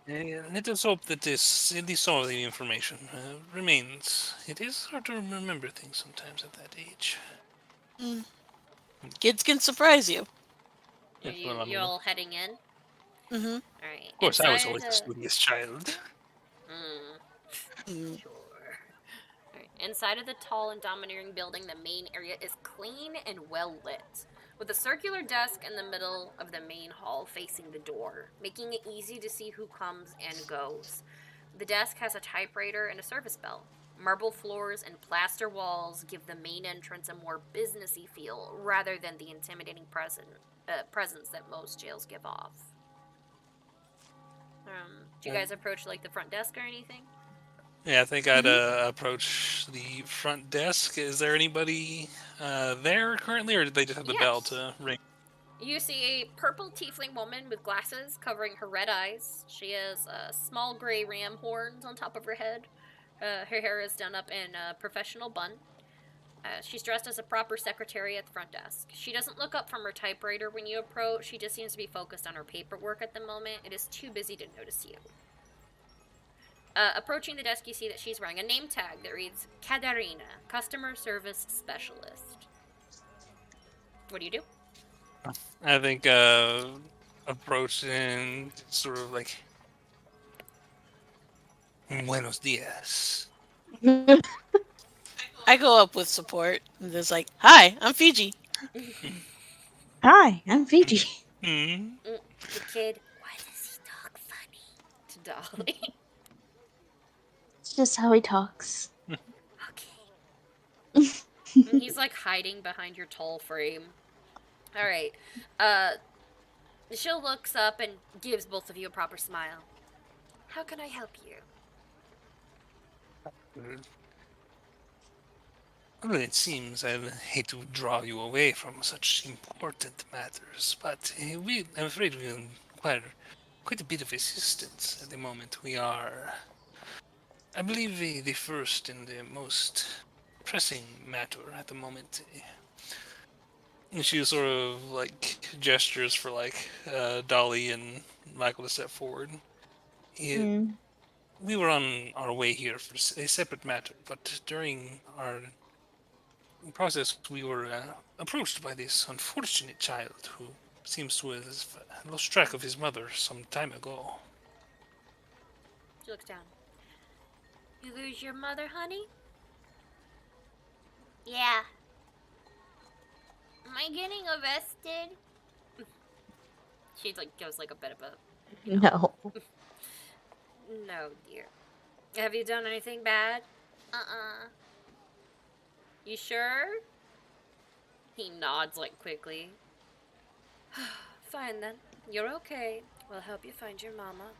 Let us hope that at least all of the information remains. It is hard to remember things sometimes at that age. Kids can surprise you. Are That's what I mean. you all heading in? Mm-hmm. Alright. Of course, I was inside, always the studious child. Sure. Alright. Inside of the tall and domineering building, the main area is clean and well lit, with a circular desk in the middle of the main hall facing the door, making it easy to see who comes and goes. The desk has a typewriter and a service bell. Marble floors and plaster walls give the main entrance a more businessy feel, rather than the intimidating presence that most jails give off. Do you guys approach like the front desk or anything? Yeah, I think I'd approach the front desk. Is there anybody there currently, or did they just have the bell Yes. to ring? You see a purple tiefling woman with glasses covering her red eyes. She has small gray ram horns on top of her head. Her hair is done up in a professional bun. She's dressed as a proper secretary at the front desk. She doesn't look up from her typewriter when you approach. She just seems to be focused on her paperwork at the moment. It is too busy to notice you. Approaching the desk, you see that she's wearing a name tag that reads Katarina, Customer Service Specialist. What do you do? I think approach and sort of like, Buenos dias. I go up with support and just like, hi, I'm Fiji. Hi, I'm Fiji. Hmm. The kid, why does he talk funny? To Dolly. It's just how he talks. Okay. And he's like hiding behind your tall frame. Alright. She looks up and gives both of you a proper smile. How can I help you? Well, it seems I hate to draw you away from such important matters, but I'm afraid we require quite a bit of assistance at the moment. We are, I believe, the first and the most pressing matter at the moment. And she sort of like gestures for like Dolly and Michael to step forward. We were on our way here for a separate matter, but during our process, we were approached by this unfortunate child who seems to have lost track of his mother some time ago. She looks down. You lose your mother, honey? Yeah. Am I getting arrested? She like gives like a bit of a No. no, dear. Have you done anything bad? You sure? He nods like quickly. Fine then. You're okay. We'll help you find your mama.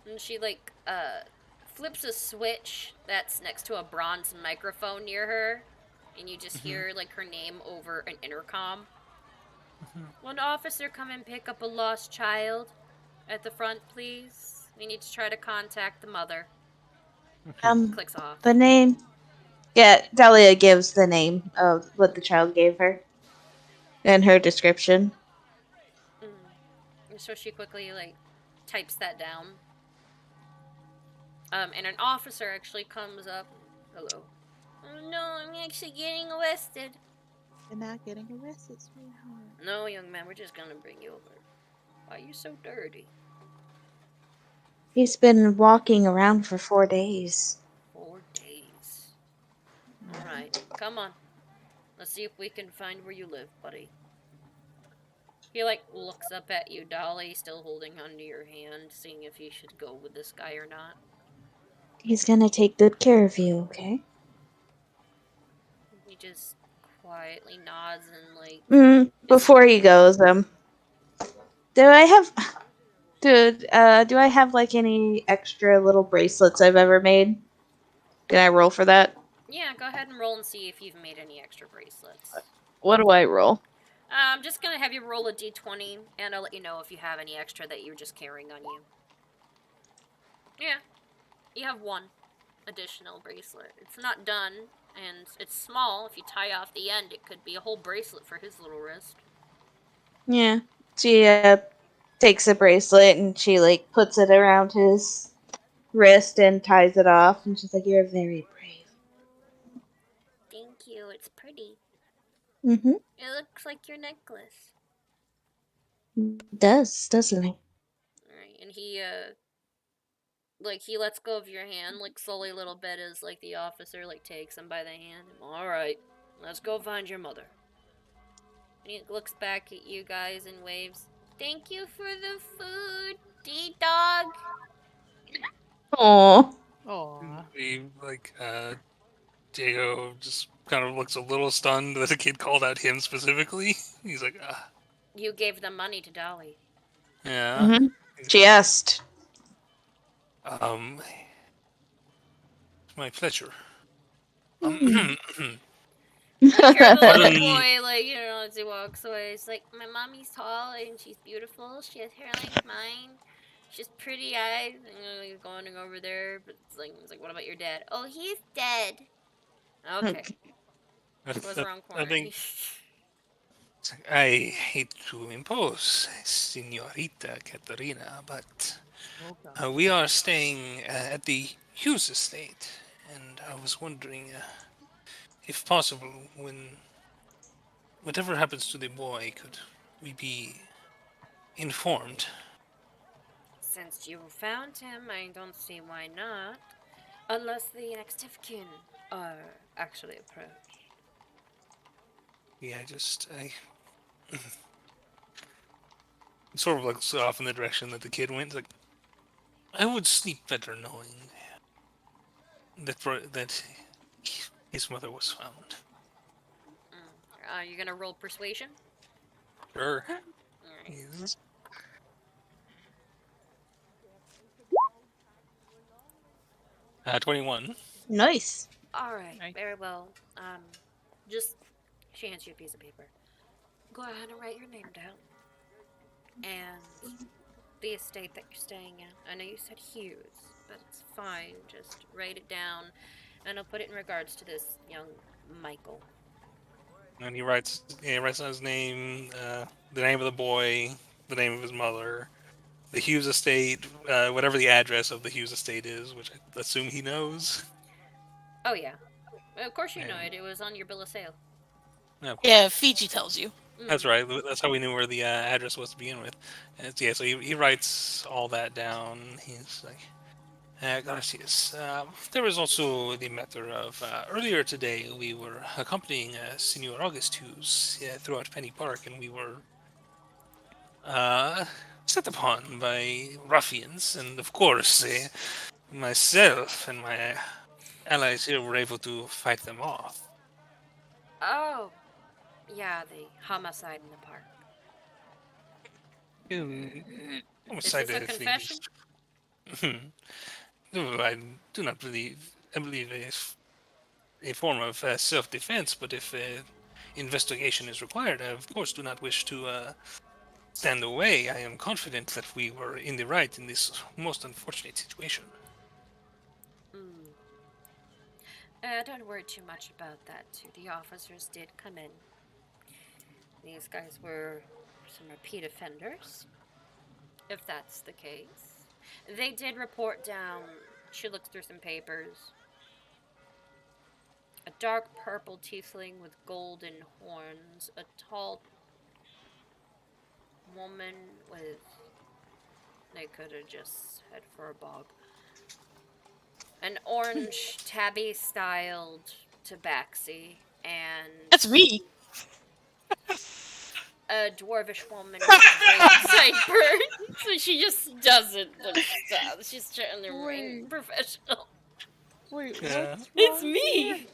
And she like flips a switch that's next to a bronze microphone near her, and you just hear like her name over an intercom. Will an officer come and pick up a lost child at the front, please? We need to try to contact the mother. Clicks off. The name. Yeah, Dahlia gives the name of what the child gave her, and her description. So she quickly like types that down. And an officer actually comes up. Hello. Oh no, I'm actually getting arrested. You're not getting arrested, sweetheart. No, young man, we're just gonna bring you over. Why are you so dirty? He's been walking around for 4 days. 4 days. Alright, come on. Let's see if we can find where you live, buddy. He like looks up at you, Dolly, still holding onto your hand, seeing if you should go with this guy or not. He's gonna take good care of you, okay? He just quietly nods and like Before he goes, do I have like any extra little bracelets I've ever made? Can I roll for that? Yeah, go ahead and roll and see if you've made any extra bracelets. What do I roll? I'm just gonna have you roll a d20, and I'll let you know if you have any extra that you're just carrying on you. Yeah, you have one additional bracelet. It's not done, and it's small. If you tie off the end, it could be a whole bracelet for his little wrist. Yeah. She takes a bracelet and she like puts it around his wrist and ties it off, and she's like, "You're very brave." Thank you. It's pretty. Mm-hmm. It looks like your necklace. It does, doesn't it? Alright, and he like he lets go of your hand like slowly a little bit as like the officer like takes him by the hand. Alright, let's go find your mother. And he looks back at you guys and waves. Thank you for the food, D-Dog. Aww. Aw. We like Diego just kind of looks a little stunned that the kid called out him specifically. He's like, You gave the money to Dolly. yeah. Mm-hmm. She asked. It's my pleasure. Like your little Pardon. boy, like, you know, as he walks away, it's like, my mommy's tall and she's beautiful. She has hair like mine. She has pretty eyes. And you know, he's going over there, but it's like, what about your dad? Oh, he's dead. Okay. Goes around corner. I think I hate to impose, Senorita Katerina, but we are staying at the Hughes estate, and I was wondering if possible, whatever happens to the boy, could we be informed? Since you found him, I don't see why not. Unless the next of kin are actually approached. Yeah, I sort of looks off in the direction that the kid went. Like, I would sleep better knowing that his mother was found. Are you gonna roll persuasion? Sure. Alright. Yes. 21. Nice. Alright, Nice. very well. Just she hands you a piece of paper. Go ahead and write your name down. And the estate that you're staying at. I know you said Hughes, but it's fine. Just write it down, and I'll put it in regards to this young Michael. And he writes down his name, the name of the boy, the name of his mother, the Hughes estate, whatever the address of the Hughes estate is, which I assume he knows. Oh yeah, of course you know it. It was on your bill of sale. No, Yeah, Fiji tells you. that's right. That's how we knew where the address was to begin with. And so he writes all that down. He's like, Gracias. There was also the matter of earlier today we were accompanying Senor Augustus throughout Penny Park, and we were uh, set upon by ruffians, and of course, myself and my allies here were able to fight them off. Oh, yeah, the homicide in the park. Is Homicide this a things. confession? No, I do not believe. I believe a form of self-defense, but if investigation is required, I of course do not wish to stand away. I am confident that we were in the right in this most unfortunate situation. Mm. Don't worry too much about that, too. The officers did come in. These guys were some repeat offenders, if that's the case. They did report down. She looked through some papers. A dark purple tiefling with golden horns. A tall woman with. They could have just head for a bog. An orange tabby styled tabaxi and That's me. a dwarvish woman with great sideburns. So she just doesn't look style. She's trying to remain Wait. professional. Wait, Yeah. what's It's wrong me.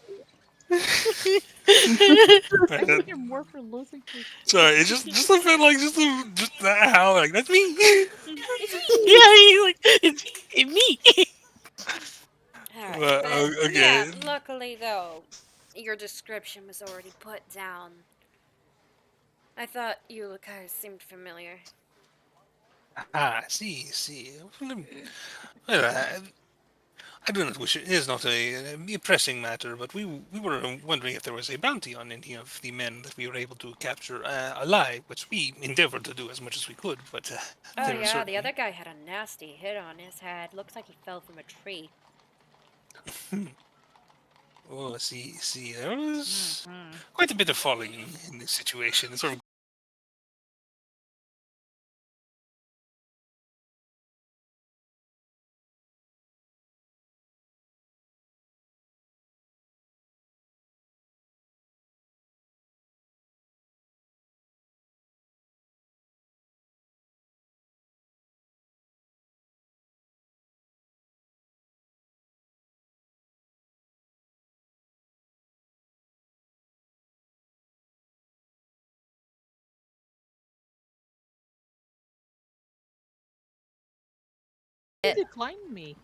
I think you're more for losing your Sorry, it's just a bit like just that how like that's me. It's me. Yeah, he's like, it's me. Alright, But but yeah, okay. luckily though, your description was already put down. I thought you guys seemed familiar. See. Well, I do not wish it is not a pressing matter, but we were wondering if there was a bounty on any of the men that we were able to capture alive, which we endeavored to do as much as we could, but Oh there was yeah, the certain. other guy had a nasty hit on his head. Looks like he fell from a tree. Oh, see, there was Mhm. quite a bit of falling in this situation. It's sort of You declined me.